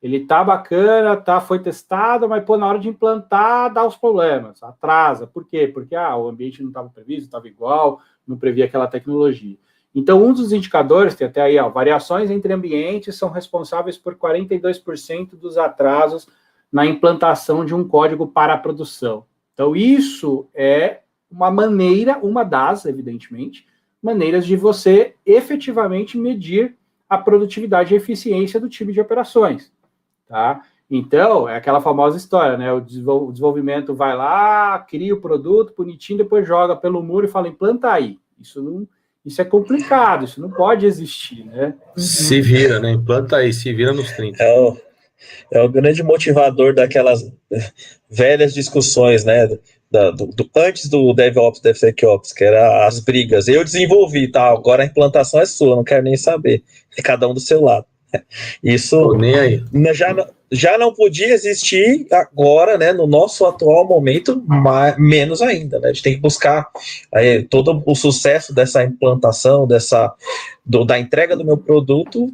S1: ele tá bacana, foi testado, mas, na hora de implantar, dá os problemas, atrasa. Por quê? Porque o ambiente não estava previsto, estava igual, não previa aquela tecnologia. Então, um dos indicadores, tem até aí, variações entre ambientes são responsáveis por 42% dos atrasos na implantação de um código para a produção. Então, isso é uma das, evidentemente, maneiras de você efetivamente medir a produtividade e eficiência do time de operações, tá? Então, é aquela famosa história, né? O desenvolvimento vai lá, cria o produto bonitinho, depois joga pelo muro e fala, implanta aí. Isso é complicado, isso não pode existir, né?
S2: Se vira, né? Implanta aí, se vira nos 30.
S3: É o grande motivador daquelas velhas discussões, né? Antes do DevOps, DevSecOps, que era as brigas. Eu desenvolvi, tá? Agora a implantação é sua, não quero nem saber. É cada um do seu lado. Isso
S2: nem aí.
S3: Já não podia existir agora, né? No nosso atual momento, menos ainda, né? A gente tem que buscar todo o sucesso dessa implantação, da entrega do meu produto,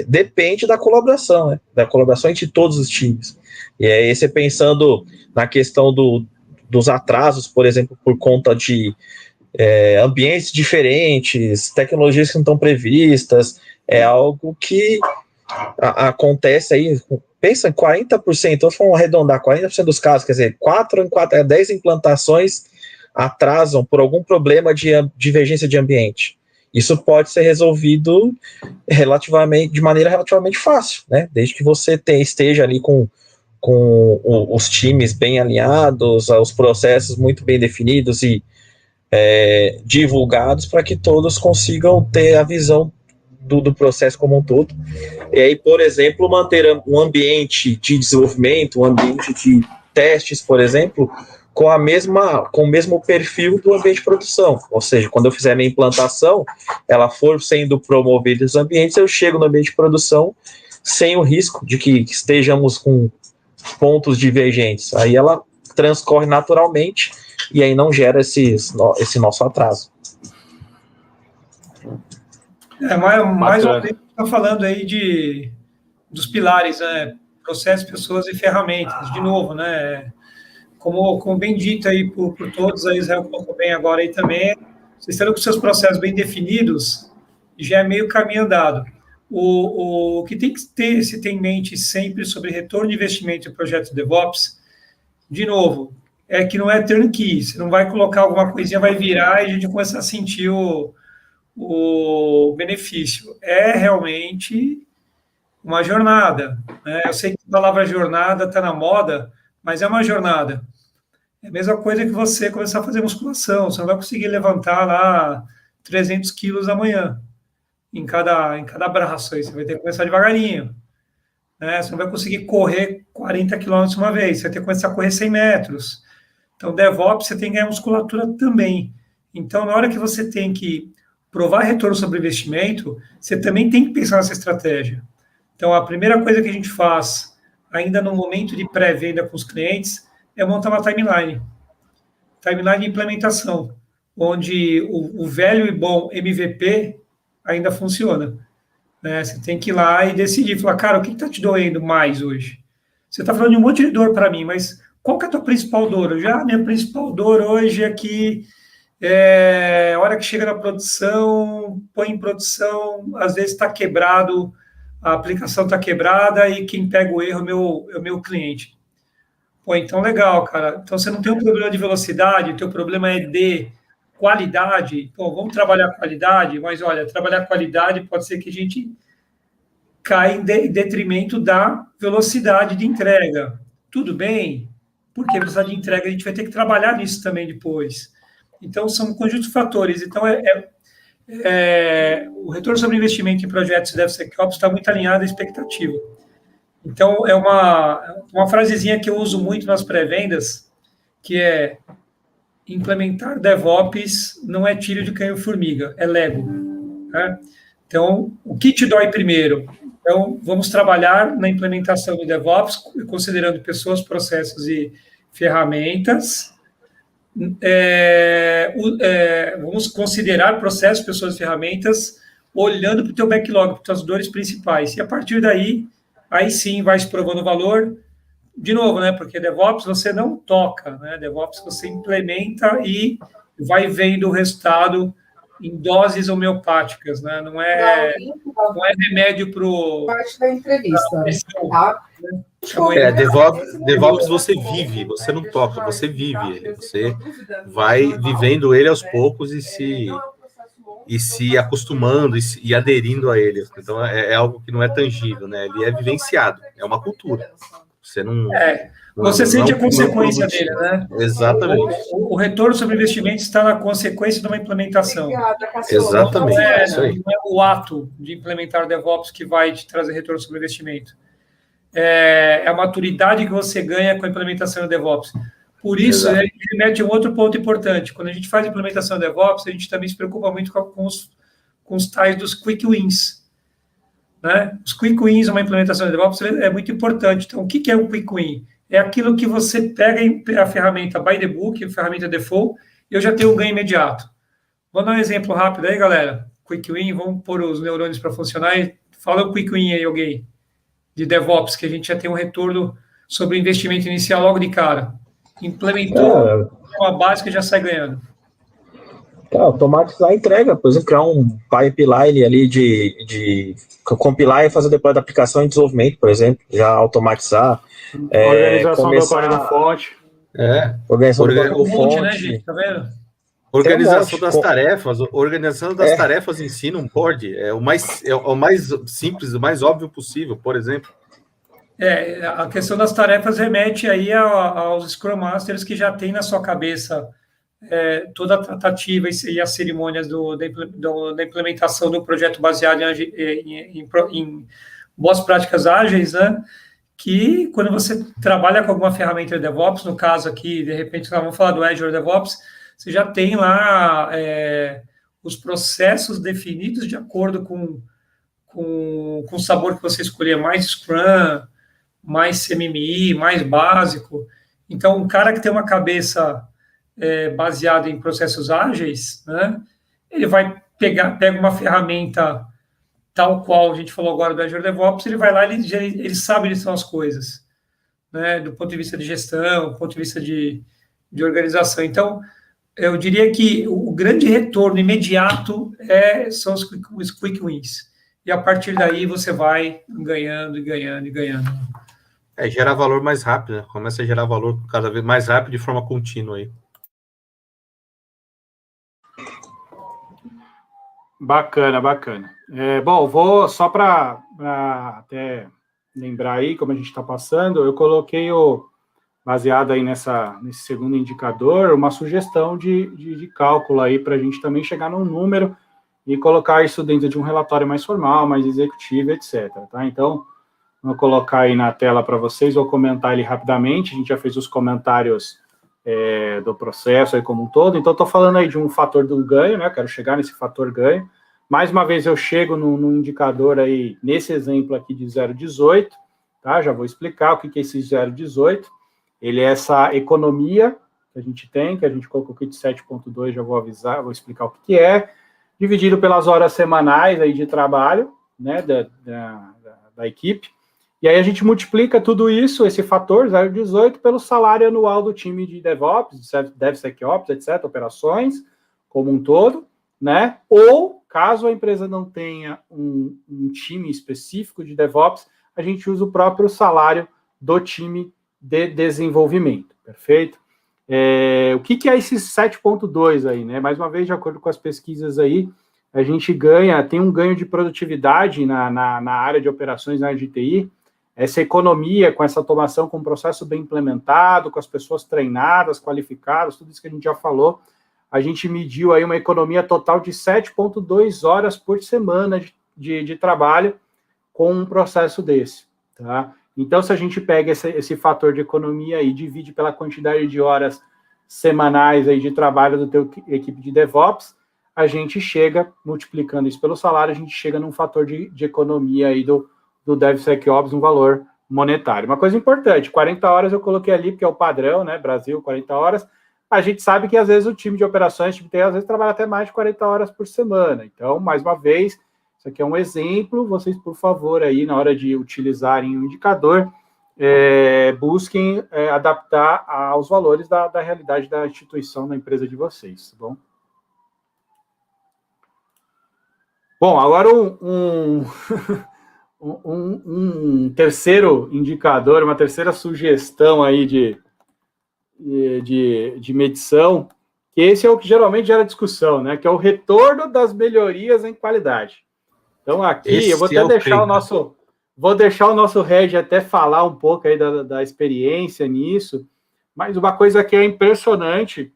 S3: depende da colaboração, né? Da colaboração entre todos os times. E aí, você pensando na questão dos atrasos, por exemplo, por conta de ambientes diferentes, tecnologias que não estão previstas, é algo que acontece aí, pensa em 40%, vamos arredondar, 40% dos casos, quer dizer, 10 implantações atrasam por algum problema de divergência de ambiente. Isso pode ser resolvido de maneira relativamente fácil, né? Desde que você esteja ali com os times bem alinhados, os processos muito bem definidos e divulgados para que todos consigam ter a visão do processo como um todo. E aí, por exemplo, manter um ambiente de desenvolvimento, um ambiente de testes, por exemplo, com o mesmo perfil do ambiente de produção. Ou seja, quando eu fizer a minha implantação, ela for sendo promovida nos ambientes, eu chego no ambiente de produção sem o risco de que estejamos com pontos divergentes. Aí ela transcorre naturalmente e aí não gera esse nosso atraso.
S4: Mais ou menos está falando aí dos pilares, né? Processos, pessoas e ferramentas. De novo, né? Como bem dito aí por todos, a Israel colocou bem agora aí também, vocês estão com seus processos bem definidos, já é meio caminho andado. O que tem que se ter em mente sempre sobre retorno de investimento em projetos DevOps, de novo, é que não é turnkey, você não vai colocar alguma coisinha, vai virar e a gente começa a sentir o benefício. É realmente uma jornada, né? Eu sei que a palavra jornada está na moda, mas é uma jornada. É a mesma coisa que você começar a fazer musculação, você não vai conseguir levantar lá 300 quilos amanhã, em cada braço, aí você vai ter que começar devagarinho, né? Você não vai conseguir correr 40 quilômetros uma vez, você vai ter que começar a correr 100 metros. Então, DevOps, você tem que ganhar musculatura também. Então, na hora que você tem que provar retorno sobre investimento, você também tem que pensar nessa estratégia. Então, a primeira coisa que a gente faz, ainda no momento de pré-venda com os clientes, é montar uma timeline de implementação, onde o velho e bom MVP ainda funciona. Né? Você tem que ir lá e decidir, falar, cara, o que está te doendo mais hoje? Você está falando de um monte de dor para mim, mas qual que é a tua principal dor? Minha principal dor hoje é que a hora que chega na produção, põe em produção, às vezes está quebrado, a aplicação está quebrada e quem pega o erro é o meu cliente. Pô, então legal, cara. Então você não tem um problema de velocidade, o teu problema é de qualidade. Pô, vamos trabalhar qualidade, mas olha, trabalhar qualidade pode ser que a gente caia em detrimento da velocidade de entrega. Tudo bem? Porque a velocidade de entrega a gente vai ter que trabalhar nisso também depois. Então são um conjunto de fatores. Então o retorno sobre investimento em projetos de DevSecOps está muito alinhado à expectativa. Então, é uma frasezinha que eu uso muito nas pré-vendas, que é implementar DevOps não é tiro de canhão-formiga, é Lego. Né? Então, o que te dói primeiro? Então, vamos trabalhar na implementação do DevOps, considerando pessoas, processos e ferramentas. Vamos considerar processos, pessoas e ferramentas, olhando para o teu backlog, para as tuas dores principais. E, a partir daí, aí sim vai se provando valor, de novo, né? Porque DevOps você não toca, né? DevOps você implementa e vai vendo o resultado em doses homeopáticas, né? Não é remédio para o...
S5: Parte da entrevista.
S2: DevOps você vive, você não toca, você vive. Você vai vivendo ele aos poucos e se acostumando e aderindo a ele. Então, é algo que não é tangível, né? Ele é vivenciado, é uma cultura. Você não...
S4: Você sente a consequência dele, né?
S2: Exatamente.
S4: O retorno sobre investimento está na consequência de uma implementação.
S2: Exatamente.
S4: Não é o ato de implementar DevOps que vai te trazer retorno sobre investimento. É a maturidade que você ganha com a implementação do DevOps. Por isso, ele mete um outro ponto importante. Quando a gente faz a implementação do DevOps, a gente também se preocupa muito com os tais dos quick wins. Né? Os quick wins, uma implementação do DevOps, é muito importante. Então, o que é um quick win? É aquilo que você pega a ferramenta by the book, a ferramenta default, e eu já tenho um ganho imediato. Vou dar um exemplo rápido aí, galera. Quick win, vamos pôr os neurônios para funcionar. Fala o quick win aí, alguém, de DevOps, que a gente já tem um retorno sobre o investimento inicial logo de cara. Implementou uma básica e já sai ganhando.
S3: Automatizar a entrega, por exemplo, criar um pipeline ali de compilar e fazer depois da aplicação em desenvolvimento, por exemplo, já automatizar.
S1: Organização do código-fonte.
S3: Organização do código-fonte.
S4: Né, gente? Tá vendo?
S2: Organização das tarefas. Organização das tarefas em si num board é o mais simples, o mais óbvio possível, por exemplo.
S4: A questão das tarefas remete aí aos Scrum Masters que já tem na sua cabeça toda a tratativa e as cerimônias da implementação do projeto baseado em boas práticas ágeis, né? Que quando você trabalha com alguma ferramenta de DevOps, no caso aqui, de repente, vamos falar do Azure DevOps, você já tem lá os processos definidos de acordo com o sabor que você escolher, mais Scrum, mais CMMI, mais básico. Então, um cara que tem uma cabeça baseada em processos ágeis, né, ele vai pega uma ferramenta tal qual a gente falou agora do Azure DevOps, ele vai lá e ele sabe onde são as coisas, né, do ponto de vista de gestão, do ponto de vista de organização. Então, eu diria que o grande retorno imediato são os quick wins. E a partir daí você vai ganhando e ganhando e ganhando.
S2: Gerar valor mais rápido, né? Começa a gerar valor cada vez mais rápido de forma contínua aí.
S1: Bacana, bacana. Bom, vou só para até lembrar aí como a gente está passando, eu coloquei baseado aí nesse segundo indicador, uma sugestão de cálculo aí para a gente também chegar num número e colocar isso dentro de um relatório mais formal, mais executivo, etc. Tá? Então, vou colocar aí na tela para vocês, vou comentar ele rapidamente, a gente já fez os comentários do processo aí como um todo, então estou falando aí de um fator do ganho, né, quero chegar nesse fator ganho, mais uma vez eu chego no indicador aí, nesse exemplo aqui de 0,18, tá, já vou explicar o que é esse 0,18, ele é essa economia que a gente tem, que a gente colocou aqui de 7,2, já vou avisar, vou explicar o que é, dividido pelas horas semanais aí de trabalho, né, da equipe, e aí a gente multiplica tudo isso, esse fator 0,18, pelo salário anual do time de DevOps, DevSecOps, etc., operações, como um todo, né? Ou, caso a empresa não tenha um time específico de DevOps, a gente usa o próprio salário do time de desenvolvimento, perfeito? O que é esse 7,2 aí, né? Mais uma vez, de acordo com as pesquisas aí, a gente tem um ganho de produtividade na área de operações, na área de TI, essa economia com essa automação, com um processo bem implementado, com as pessoas treinadas, qualificadas, tudo isso que a gente já falou, a gente mediu aí uma economia total de 7,2 horas por semana de trabalho com um processo desse, tá? Então, se a gente pega esse fator de economia e divide pela quantidade de horas semanais aí de trabalho do teu equipe de DevOps, a gente chega, multiplicando isso pelo salário, a gente chega num fator de economia aí do DevSecOps, um valor monetário. Uma coisa importante, 40 horas eu coloquei ali, porque é o padrão, né, Brasil, 40 horas, a gente sabe que às vezes o time de operações, às vezes trabalha até mais de 40 horas por semana. Então, mais uma vez, isso aqui é um exemplo, vocês, por favor, aí, na hora de utilizarem o indicador, busquem adaptar aos valores da realidade da instituição, da empresa de vocês, tá bom? Bom, agora um terceiro indicador, uma terceira sugestão aí de medição, que esse é o que geralmente gera discussão, né? Que é o retorno das melhorias em qualidade. Então, aqui eu vou até deixar o nosso head até falar um pouco aí da experiência nisso, mas uma coisa que é impressionante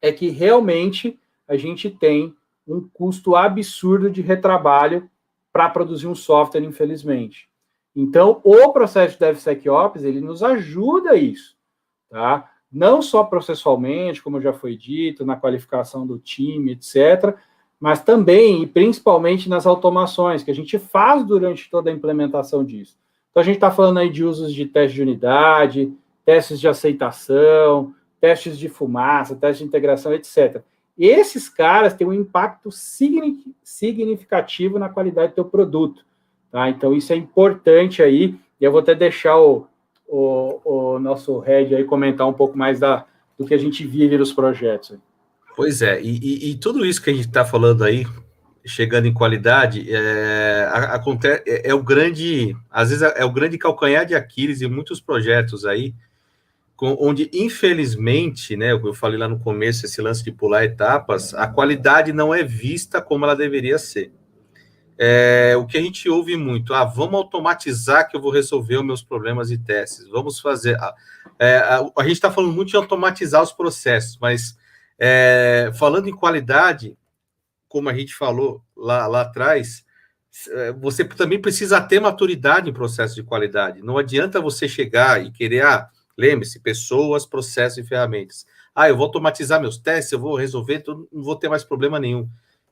S1: é que realmente a gente tem um custo absurdo de retrabalho para produzir um software, infelizmente. Então, o processo de DevSecOps, ele nos ajuda a isso, tá? Não só processualmente, como já foi dito, na qualificação do time, etc., mas também e principalmente nas automações que a gente faz durante toda a implementação disso. Então, a gente está falando aí de usos de teste de unidade, testes de aceitação, testes de fumaça, testes de integração, etc. Esses caras têm um impacto significativo na qualidade do teu produto, tá? Então, isso é importante aí, e eu vou até deixar o nosso head aí comentar um pouco mais do que a gente vive nos projetos.
S2: Pois é, e tudo isso que a gente está falando aí, chegando em qualidade, acontece, às vezes é o grande calcanhar de Aquiles em muitos projetos aí, onde, infelizmente, né, eu falei lá no começo, esse lance de pular etapas, a qualidade não é vista como ela deveria ser. O que a gente ouve muito, vamos automatizar que eu vou resolver os meus problemas e testes, vamos fazer... a gente está falando muito de automatizar os processos, mas falando em qualidade, como a gente falou lá atrás, você também precisa ter maturidade em processo de qualidade. Não adianta você chegar e querer... lembre-se, pessoas, processos e ferramentas. Eu vou automatizar meus testes, eu vou resolver, não vou ter mais problema nenhum.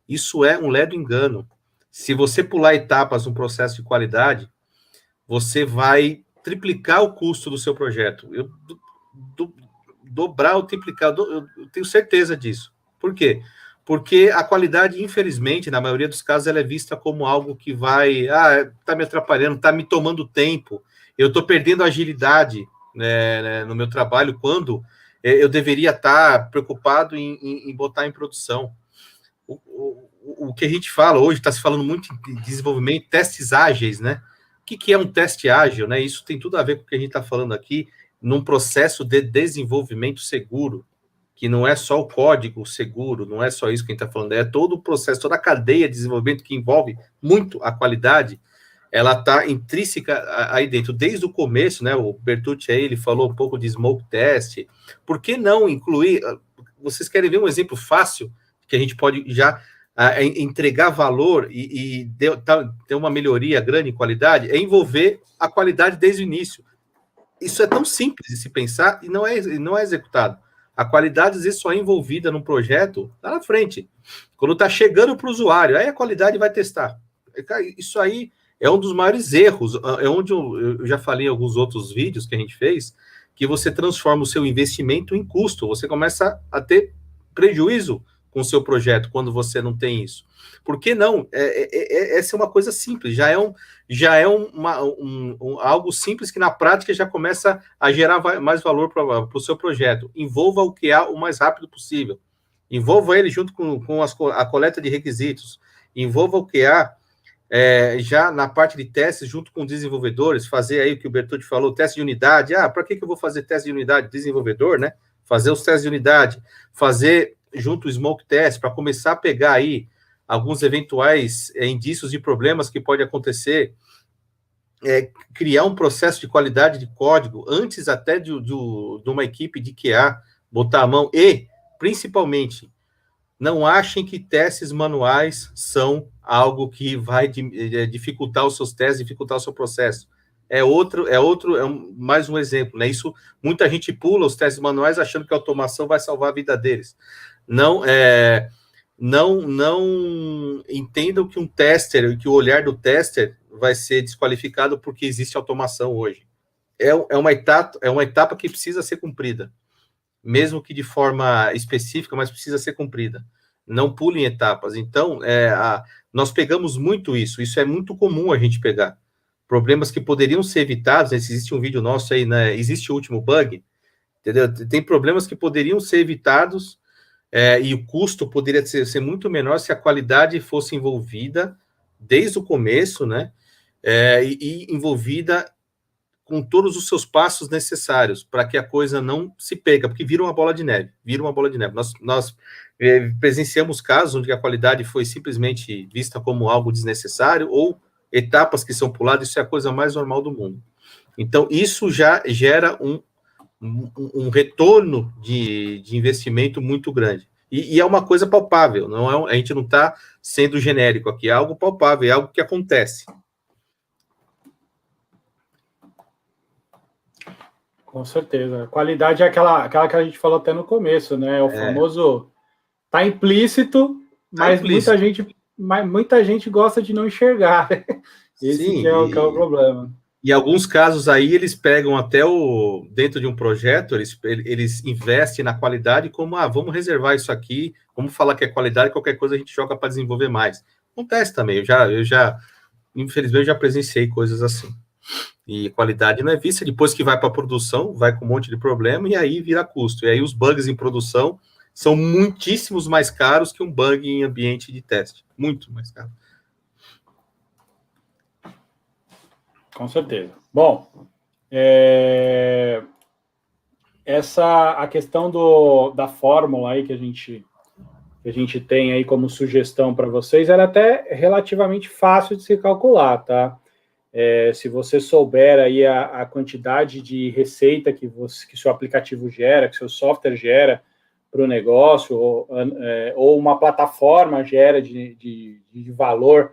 S2: Isso é um ledo engano. Se você pular etapas no processo de qualidade, você vai triplicar o custo do seu projeto. Dobrar ou triplicar, eu tenho certeza disso. Por quê? Porque a qualidade, infelizmente, na maioria dos casos, ela é vista como algo que vai, tá me atrapalhando, tá me tomando tempo, eu estou perdendo agilidade, né, no meu trabalho, quando eu deveria estar preocupado em botar em produção. O que a gente fala hoje, está se falando muito em desenvolvimento, testes ágeis, né? O que é um teste ágil, né? Isso tem tudo a ver com o que a gente está falando aqui, num processo de desenvolvimento seguro, que não é só o código seguro, não é só isso que a gente está falando, é todo o processo, toda a cadeia de desenvolvimento que envolve muito a qualidade, ela está intrínseca aí dentro, desde o começo, né? O Bertucci aí, ele falou um pouco de smoke test. Por que não incluir? Vocês querem ver um exemplo fácil que a gente pode já entregar valor e ter uma melhoria grande em qualidade? É envolver a qualidade desde o início. Isso é tão simples de se pensar e não é executado. A qualidade, às vezes, só é envolvida num projeto lá na frente. Quando está chegando para o usuário, aí a qualidade vai testar. Isso aí é um dos maiores erros. É onde eu já falei em alguns outros vídeos que a gente fez, que você transforma o seu investimento em custo. Você começa a ter prejuízo com o seu projeto quando você não tem isso. Por que não? Essa é uma coisa simples, já é algo simples que na prática já começa a gerar mais valor para o seu projeto. Envolva o QA o mais rápido possível. Envolva ele junto com a coleta de requisitos. Envolva o QA já na parte de testes junto com desenvolvedores, fazer aí o que o Bertucci falou, teste de unidade. Para que eu vou fazer teste de unidade? Desenvolvedor, né? Fazer os testes de unidade, fazer junto o smoke test, para começar a pegar aí alguns eventuais indícios de problemas que pode acontecer, criar um processo de qualidade de código, antes até de uma equipe de QA botar a mão, e, principalmente, não achem que testes manuais são algo que vai dificultar os seus testes, dificultar o seu processo. Mais um exemplo, né? Isso, muita gente pula os testes manuais achando que a automação vai salvar a vida deles. Não entendam que um tester, que o olhar do tester vai ser desqualificado porque existe automação hoje. É uma etapa que precisa ser cumprida, mesmo que de forma específica, mas precisa ser cumprida. Não pulem etapas. Então, nós pegamos muito isso. Isso é muito comum a gente pegar. Problemas que poderiam ser evitados. Existe um vídeo nosso aí, né? Existe o último bug, entendeu? Tem problemas que poderiam ser evitados, e o custo poderia ser muito menor se a qualidade fosse envolvida desde o começo, né? E envolvida com todos os seus passos necessários para que a coisa não se pega, porque vira uma bola de neve. Nós presenciamos casos onde a qualidade foi simplesmente vista como algo desnecessário ou etapas que são puladas. Isso é a coisa mais normal do mundo. Então, isso já gera um retorno de investimento muito grande. E é uma coisa palpável, a gente não está sendo genérico aqui, é algo palpável, é algo que acontece.
S1: Com certeza. Qualidade é aquela que a gente falou até no começo, né? O famoso tá implícito, mas muita gente gosta de não enxergar. Esse Sim, que é o problema.
S2: Em alguns casos aí, eles pegam até dentro de um projeto, eles investem na qualidade como, vamos reservar isso aqui, vamos falar que é qualidade, qualquer coisa a gente joga para desenvolver mais. Acontece também, infelizmente, eu já presenciei coisas assim. E qualidade não é vista, depois que vai para a produção, vai com um monte de problema, e aí vira custo. E aí os bugs em produção são muitíssimos mais caros que um bug em ambiente de teste. Muito mais caro.
S1: Com certeza. Bom, a questão da fórmula aí que a gente tem aí como sugestão para vocês, ela é até relativamente fácil de se calcular, tá? Se você souber aí a quantidade de receita que seu aplicativo gera, que seu software gera para o negócio, ou uma plataforma gera de valor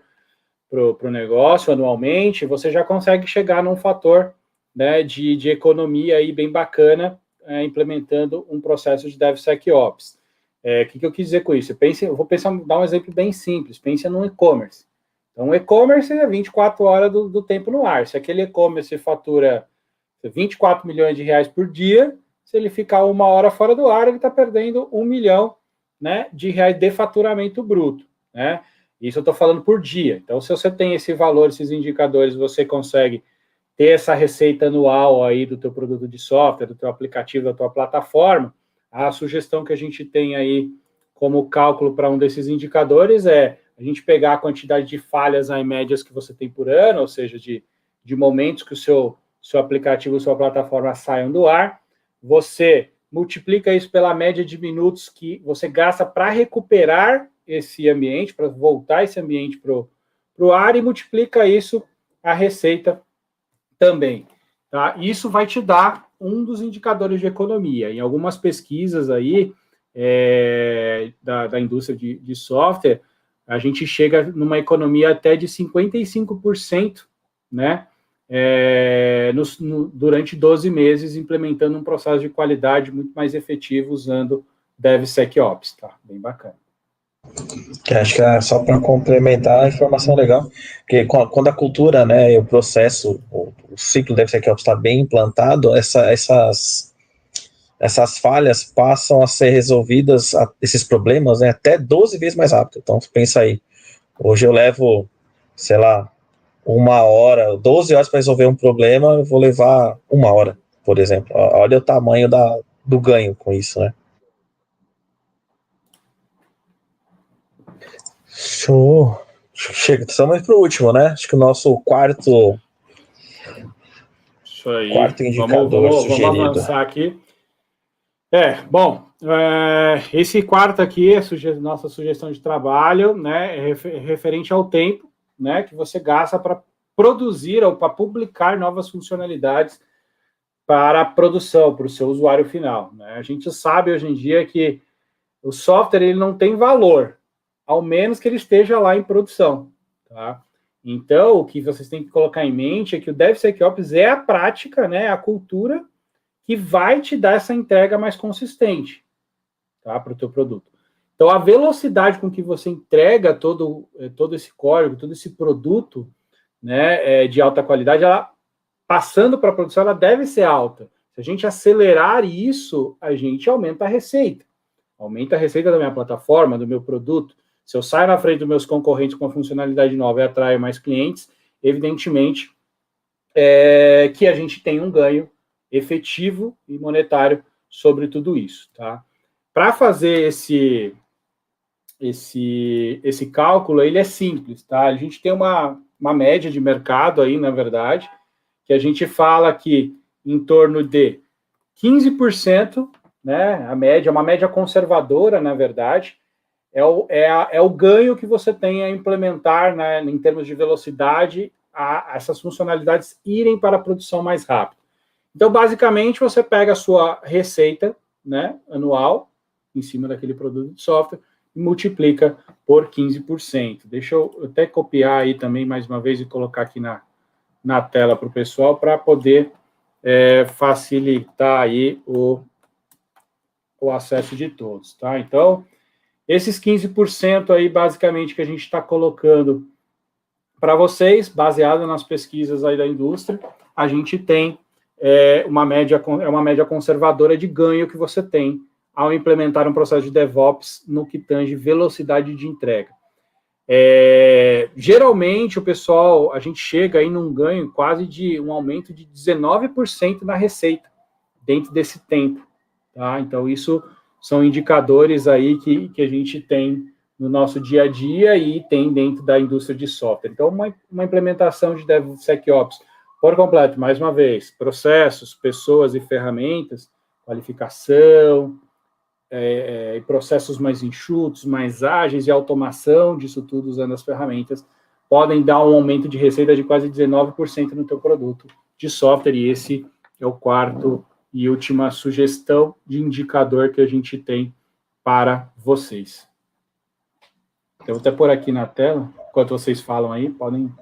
S1: para o negócio anualmente, você já consegue chegar num fator, né, de economia aí bem bacana, implementando um processo de DevSecOps. O que eu quis dizer com isso? Dar um exemplo bem simples. Pense no e-commerce. Então, o e-commerce é 24 horas do tempo no ar. Se aquele e-commerce fatura 24 milhões de reais por dia, se ele ficar 1 hora fora do ar, ele está perdendo 1 milhão, né, de reais de faturamento bruto, né? Isso eu estou falando por dia. Então, se você tem esse valor, esses indicadores, você consegue ter essa receita anual aí do teu produto de software, do teu aplicativo, da tua plataforma. A sugestão que a gente tem aí como cálculo para um desses indicadores é a gente pegar a quantidade de falhas em médias que você tem por ano, ou seja, de momentos que o seu aplicativo, sua plataforma saiam do ar, você multiplica isso pela média de minutos que você gasta para recuperar esse ambiente, para voltar esse ambiente para o ar, e multiplica isso a receita também. Tá? Isso vai te dar um dos indicadores de economia. Em algumas pesquisas aí da indústria de software, a gente chega numa economia até de 55%, né? Durante 12 meses, implementando um processo de qualidade muito mais efetivo usando DevSecOps, tá? Bem bacana.
S3: Que acho que é só para complementar a informação legal, porque quando a cultura, né, e o processo, o ciclo DevSecOps está bem implantado, essas falhas passam a ser resolvidas, esses problemas, né, até 12 vezes mais rápido. Então, pensa aí, hoje eu levo, sei lá, 1 hora, 12 horas para resolver um problema, eu vou levar 1 hora, por exemplo. Olha o tamanho do ganho com isso, né? Show. Chega, estamos para o último, né? Acho que o nosso quarto indicador
S1: vamos avançar aqui. Esse quarto aqui é nossa sugestão de trabalho, né? É referente ao tempo, né, que você gasta para produzir ou para publicar novas funcionalidades para a produção, para o seu usuário final, né? A gente sabe hoje em dia que o software ele não tem valor, ao menos que ele esteja lá em produção, tá? Então, o que vocês têm que colocar em mente é que o DevSecOps é a prática, né, a cultura que vai te dar essa entrega mais consistente, tá, para o teu produto. Então, a velocidade com que você entrega todo esse código, todo esse produto, né, de alta qualidade, ela, passando para a produção, ela deve ser alta. Se a gente acelerar isso, a gente aumenta a receita. Aumenta a receita da minha plataforma, do meu produto. Se eu saio na frente dos meus concorrentes com uma funcionalidade nova e atraio mais clientes, evidentemente que a gente tem um ganho efetivo e monetário sobre tudo isso, tá? Para fazer esse cálculo, ele é simples, tá? A gente tem uma média de mercado aí, na verdade, que a gente fala que em torno de 15%, né? A média, uma média conservadora, na verdade, é o ganho que você tem a implementar, né, em termos de velocidade, essas funcionalidades irem para a produção mais rápido. Então, basicamente, você pega a sua receita, né, anual, em cima daquele produto de software, e multiplica por 15%. Deixa eu até copiar aí também, mais uma vez, e colocar aqui na tela para o pessoal, para poder facilitar aí o acesso de todos, tá? Então, esses 15% aí, basicamente, que a gente está colocando para vocês, baseado nas pesquisas aí da indústria, a gente tem uma média conservadora de ganho que você tem ao implementar um processo de DevOps no que tange velocidade de entrega. Geralmente, o pessoal, a gente chega aí num ganho quase de um aumento de 19% na receita, dentro desse tempo, tá? Então, isso são indicadores aí que a gente tem no nosso dia a dia e tem dentro da indústria de software. Então, uma implementação de DevSecOps por completo, mais uma vez, processos, pessoas e ferramentas, qualificação, processos mais enxutos, mais ágeis e automação disso tudo usando as ferramentas, podem dar um aumento de receita de quase 19% no teu produto de software, e esse é o quarto e última sugestão de indicador que a gente tem para vocês. Eu vou até pôr aqui na tela, enquanto vocês falam aí, podem...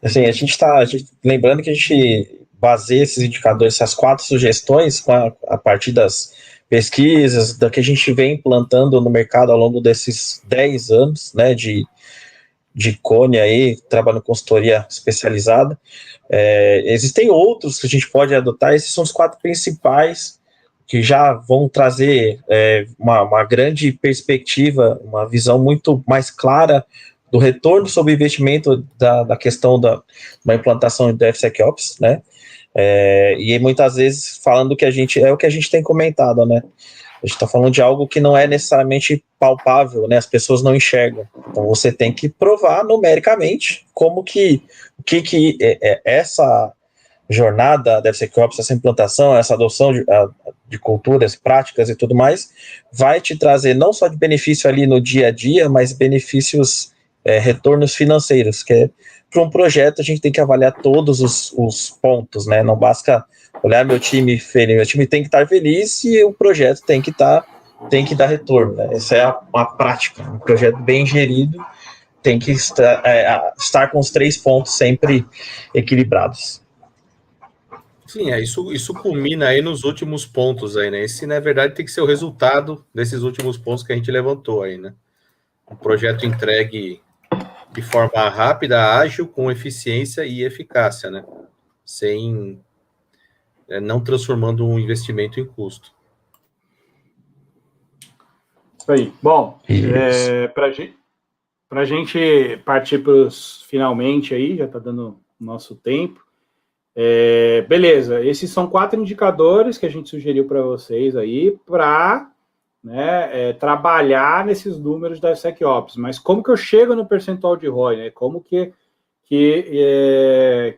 S3: Assim, a gente está lembrando que a gente baseia esses indicadores, essas 4 sugestões, a partir das pesquisas, da que a gente vem implantando no mercado ao longo desses 10 anos, né, de de Cone aí, trabalha em consultoria especializada. Existem outros que a gente pode adotar, esses são os 4 principais que já vão trazer uma grande perspectiva, uma visão muito mais clara do retorno sobre investimento da questão da implantação de DevSecOps, né? E muitas vezes falando que o que a gente tem comentado, né? A gente está falando de algo que não é necessariamente palpável, né? As pessoas não enxergam. Então você tem que provar numericamente como que essa jornada DevSecOps, essa implantação, essa adoção de culturas, práticas e tudo mais, vai te trazer não só de benefício ali no dia a dia, mas benefícios, retornos financeiros, que para um projeto a gente tem que avaliar todos os pontos, né? Não basta olhar meu time feliz, meu time tem que estar feliz e o projeto tem que dar retorno, né? Essa é uma prática, um projeto bem gerido tem que estar com os 3 pontos sempre equilibrados.
S2: Sim, isso culmina aí nos últimos pontos aí, né? Esse, na verdade, tem que ser o resultado desses últimos pontos que a gente levantou aí, né? Um projeto entregue de forma rápida, ágil, com eficiência e eficácia, né? Sem não transformando um investimento em custo.
S1: Isso aí. Bom, para a gente partir para os finalmente aí, já está dando nosso tempo. Beleza, esses são 4 indicadores que a gente sugeriu para vocês aí para trabalhar nesses números da DevSecOps. Mas como que eu chego no percentual de ROI, né? Como que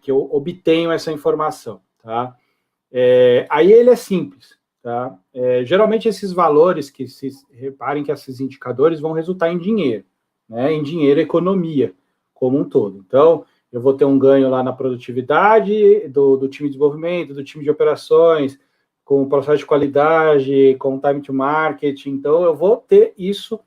S1: eu obtenho essa informação, tá? Aí ele é simples, tá? Geralmente esses valores, reparem que esses indicadores vão resultar em dinheiro, né? Em dinheiro, economia como um todo. Então, eu vou ter um ganho lá na produtividade do time de desenvolvimento, do time de operações, com o processo de qualidade, com o time to market. Então, eu vou ter isso.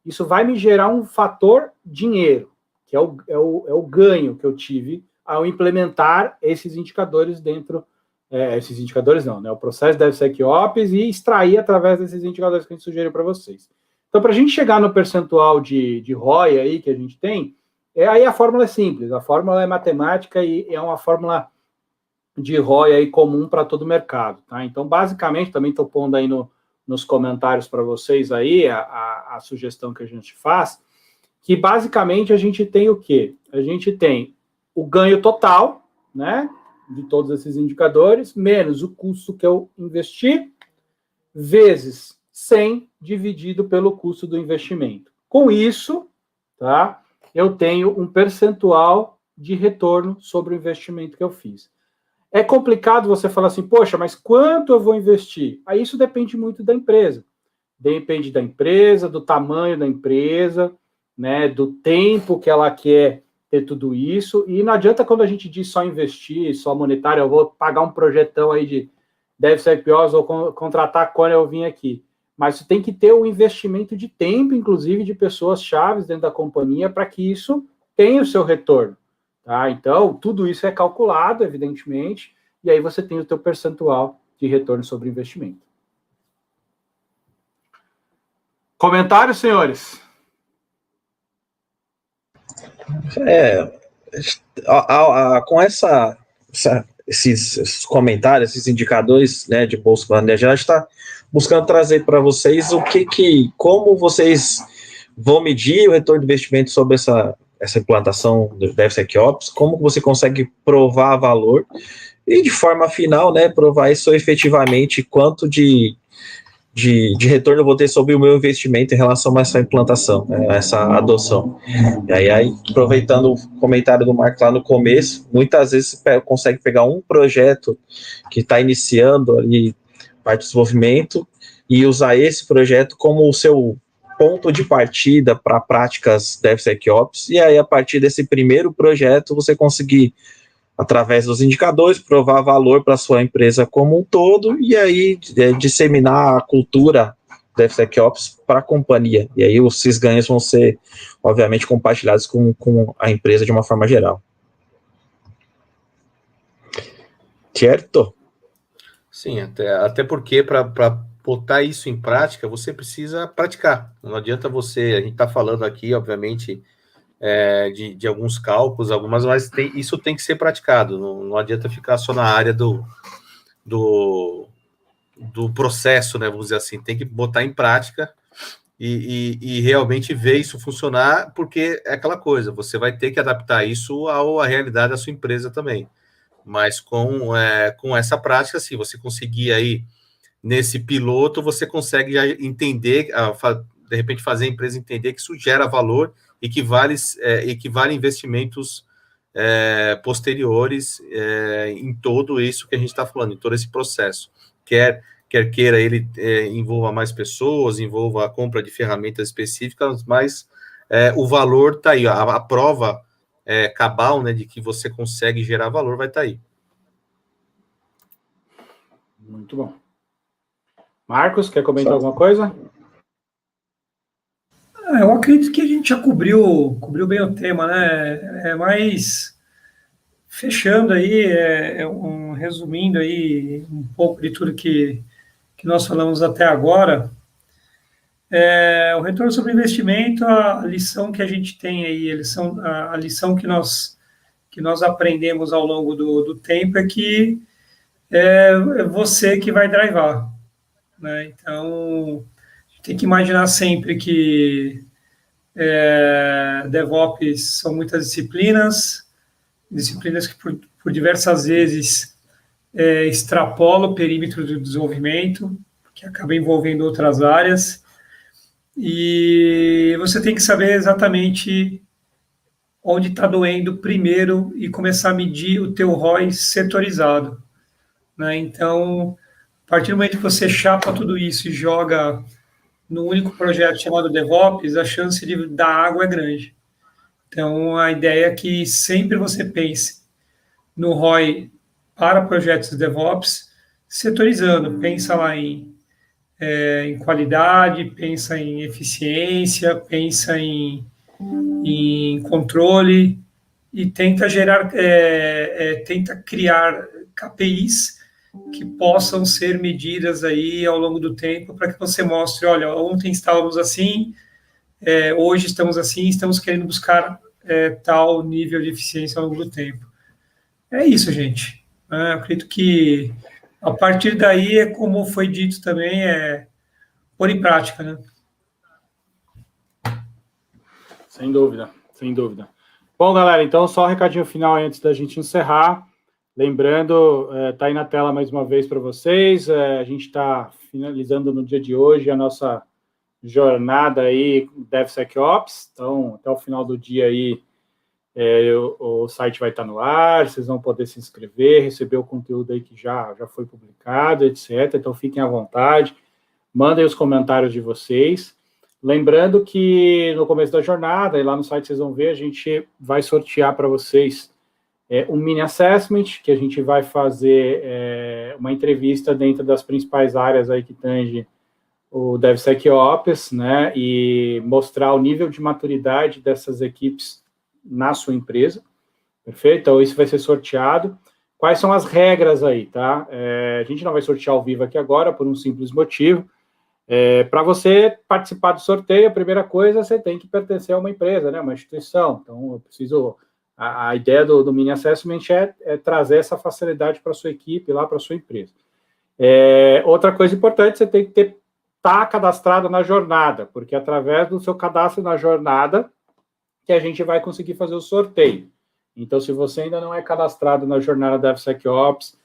S1: Isso vai me gerar um fator dinheiro, que é o ganho que eu tive ao implementar esses indicadores dentro. Esses indicadores não, né? O processo DevSecOps e extrair através desses indicadores que a gente sugeriu para vocês. Então, para a gente chegar no percentual de ROI aí que a gente tem, aí a fórmula é simples, a fórmula é matemática e é uma fórmula de ROI aí comum para todo o mercado, tá? Então, basicamente, também estou pondo aí nos comentários para vocês aí a sugestão que a gente faz, que basicamente a gente tem o quê? A gente tem o ganho total, né, de todos esses indicadores, menos o custo que eu investi, vezes 100 dividido pelo custo do investimento. Com isso, tá, eu tenho um percentual de retorno sobre o investimento que eu fiz. É complicado você falar assim, poxa, mas quanto eu vou investir? Aí isso depende muito da empresa. Depende da empresa, do tamanho da empresa, né, do tempo que ela quer ter tudo isso. E não adianta quando a gente diz só investir, só monetário, eu vou pagar um projetão aí de DevSecOps ou contratar quando eu vim aqui. Mas você tem que ter o investimento de tempo, inclusive, de pessoas chaves dentro da companhia para que isso tenha o seu retorno. Tá? Então, tudo isso é calculado, evidentemente, e aí você tem o teu percentual de retorno sobre investimento. Comentários, senhores?
S3: Com esses comentários, esses indicadores, né, de bolsa planejada, a gente está buscando trazer para vocês como vocês vão medir o retorno de investimento sobre essa implantação do DevSecOps, como você consegue provar valor e, de forma final, né, provar isso efetivamente, quanto de retorno eu vou ter sobre o meu investimento em relação a essa implantação, né, essa adoção. E aí, aproveitando o comentário do Marco lá no começo, muitas vezes você consegue pegar um projeto que está iniciando ali parte de desenvolvimento e usar esse projeto como o seu ponto de partida para práticas DevSecOps, e aí a partir desse primeiro projeto você conseguir, através dos indicadores, provar valor para a sua empresa como um todo, e aí disseminar a cultura DevSecOps para a companhia, e aí esses ganhos vão ser, obviamente, compartilhados com a empresa de uma forma geral. Certo?
S2: Sim, até porque para botar isso em prática, você precisa praticar. Não adianta a gente está falando aqui, obviamente, de alguns cálculos, mas isso tem que ser praticado, não adianta ficar só na área do processo, né, vamos dizer assim, tem que botar em prática e realmente ver isso funcionar, porque é aquela coisa, você vai ter que adaptar isso à realidade da sua empresa também, mas com essa prática, se você conseguir aí, nesse piloto, você consegue já entender, de repente fazer a empresa entender que isso gera valor e que vale investimentos posteriores em todo isso que a gente está falando, em todo esse processo. Quer queira ele envolva mais pessoas, envolva a compra de ferramentas específicas, mas o valor está aí, a prova cabal, né, de que você consegue gerar valor vai estar aí.
S1: Muito bom. Marcos, quer comentar alguma coisa?
S4: Eu acredito que a gente já cobriu bem o tema, né? Mas fechando aí, resumindo aí um pouco de tudo que nós falamos até agora, o retorno sobre investimento, a lição que a gente tem aí, a lição que nós aprendemos ao longo do tempo é que é você que vai drivar, né? Então, tem que imaginar sempre que DevOps são muitas disciplinas que por diversas vezes extrapolam o perímetro do desenvolvimento, que acaba envolvendo outras áreas, e você tem que saber exatamente onde está doendo primeiro e começar a medir o teu ROI setorizado, né? Então, a partir do momento que você chapa tudo isso e joga no único projeto chamado DevOps, a chance de dar água é grande. Então, a ideia é que sempre você pense no ROI para projetos DevOps, setorizando. Pensa lá em qualidade, pensa em eficiência, pensa em controle e tenta tenta criar KPIs que possam ser medidas aí ao longo do tempo para que você mostre, olha, ontem estávamos assim, hoje estamos assim, estamos querendo buscar tal nível de eficiência ao longo do tempo. É isso, gente. Eu acredito que a partir daí, como foi dito também, pôr em prática, né?
S1: Sem dúvida, sem dúvida. Bom, galera, então só um recadinho final antes da gente encerrar. Lembrando, está aí na tela mais uma vez para vocês, a gente está finalizando no dia de hoje a nossa jornada aí DevSecOps, então até o final do dia aí o site vai estar no ar, vocês vão poder se inscrever, receber o conteúdo aí que já foi publicado, etc. Então fiquem à vontade, mandem os comentários de vocês. Lembrando que no começo da jornada, e lá no site vocês vão ver, a gente vai sortear para vocês um mini assessment, que a gente vai fazer uma entrevista dentro das principais áreas aí que tange o DevSecOps, né, e mostrar o nível de maturidade dessas equipes na sua empresa, perfeito? Então, isso vai ser sorteado. Quais são as regras aí, tá? A gente não vai sortear ao vivo aqui agora, por um simples motivo. Para você participar do sorteio, a primeira coisa, você tem que pertencer a uma empresa, né, uma instituição. Então, eu preciso... A ideia do mini assessment é trazer essa facilidade para a sua equipe, lá para a sua empresa. Outra coisa importante, você tem que estar cadastrado na jornada, porque através do seu cadastro na jornada que a gente vai conseguir fazer o sorteio. Então, se você ainda não é cadastrado na jornada DevSecOps,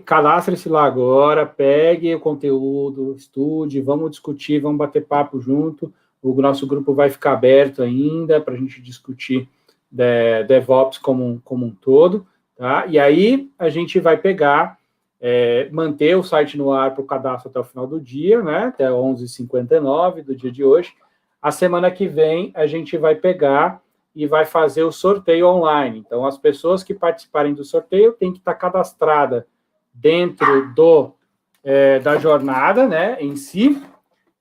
S1: cadastre-se lá agora, pegue o conteúdo, estude, vamos discutir, vamos bater papo junto. O nosso grupo vai ficar aberto ainda para a gente discutir DevOps como um todo, tá? E aí a gente vai pegar, manter o site no ar para o cadastro até o final do dia, né? Até 11h59 do dia de hoje. A semana que vem a gente vai pegar e vai fazer o sorteio online. Então, as pessoas que participarem do sorteio têm que estar cadastradas dentro da jornada, né, em si,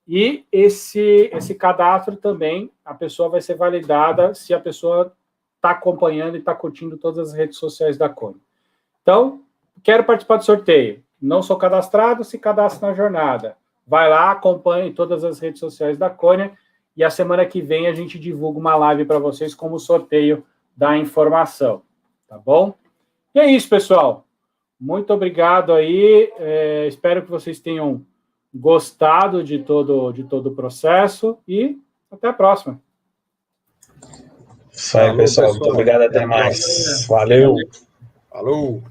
S1: e esse cadastro também, a pessoa vai ser validada se a pessoa está acompanhando e está curtindo todas as redes sociais da Cone. Então, quero participar do sorteio. Não sou cadastrado, se cadastre na jornada. Vai lá, acompanhe todas as redes sociais da Cone e a semana que vem a gente divulga uma live para vocês como sorteio da informação, tá bom? E é isso, pessoal. Muito obrigado aí. Espero que vocês tenham gostado de todo o processo e até a próxima.
S3: Isso aí, pessoal. Muito obrigado. Até mais. Valeu.
S2: Falou.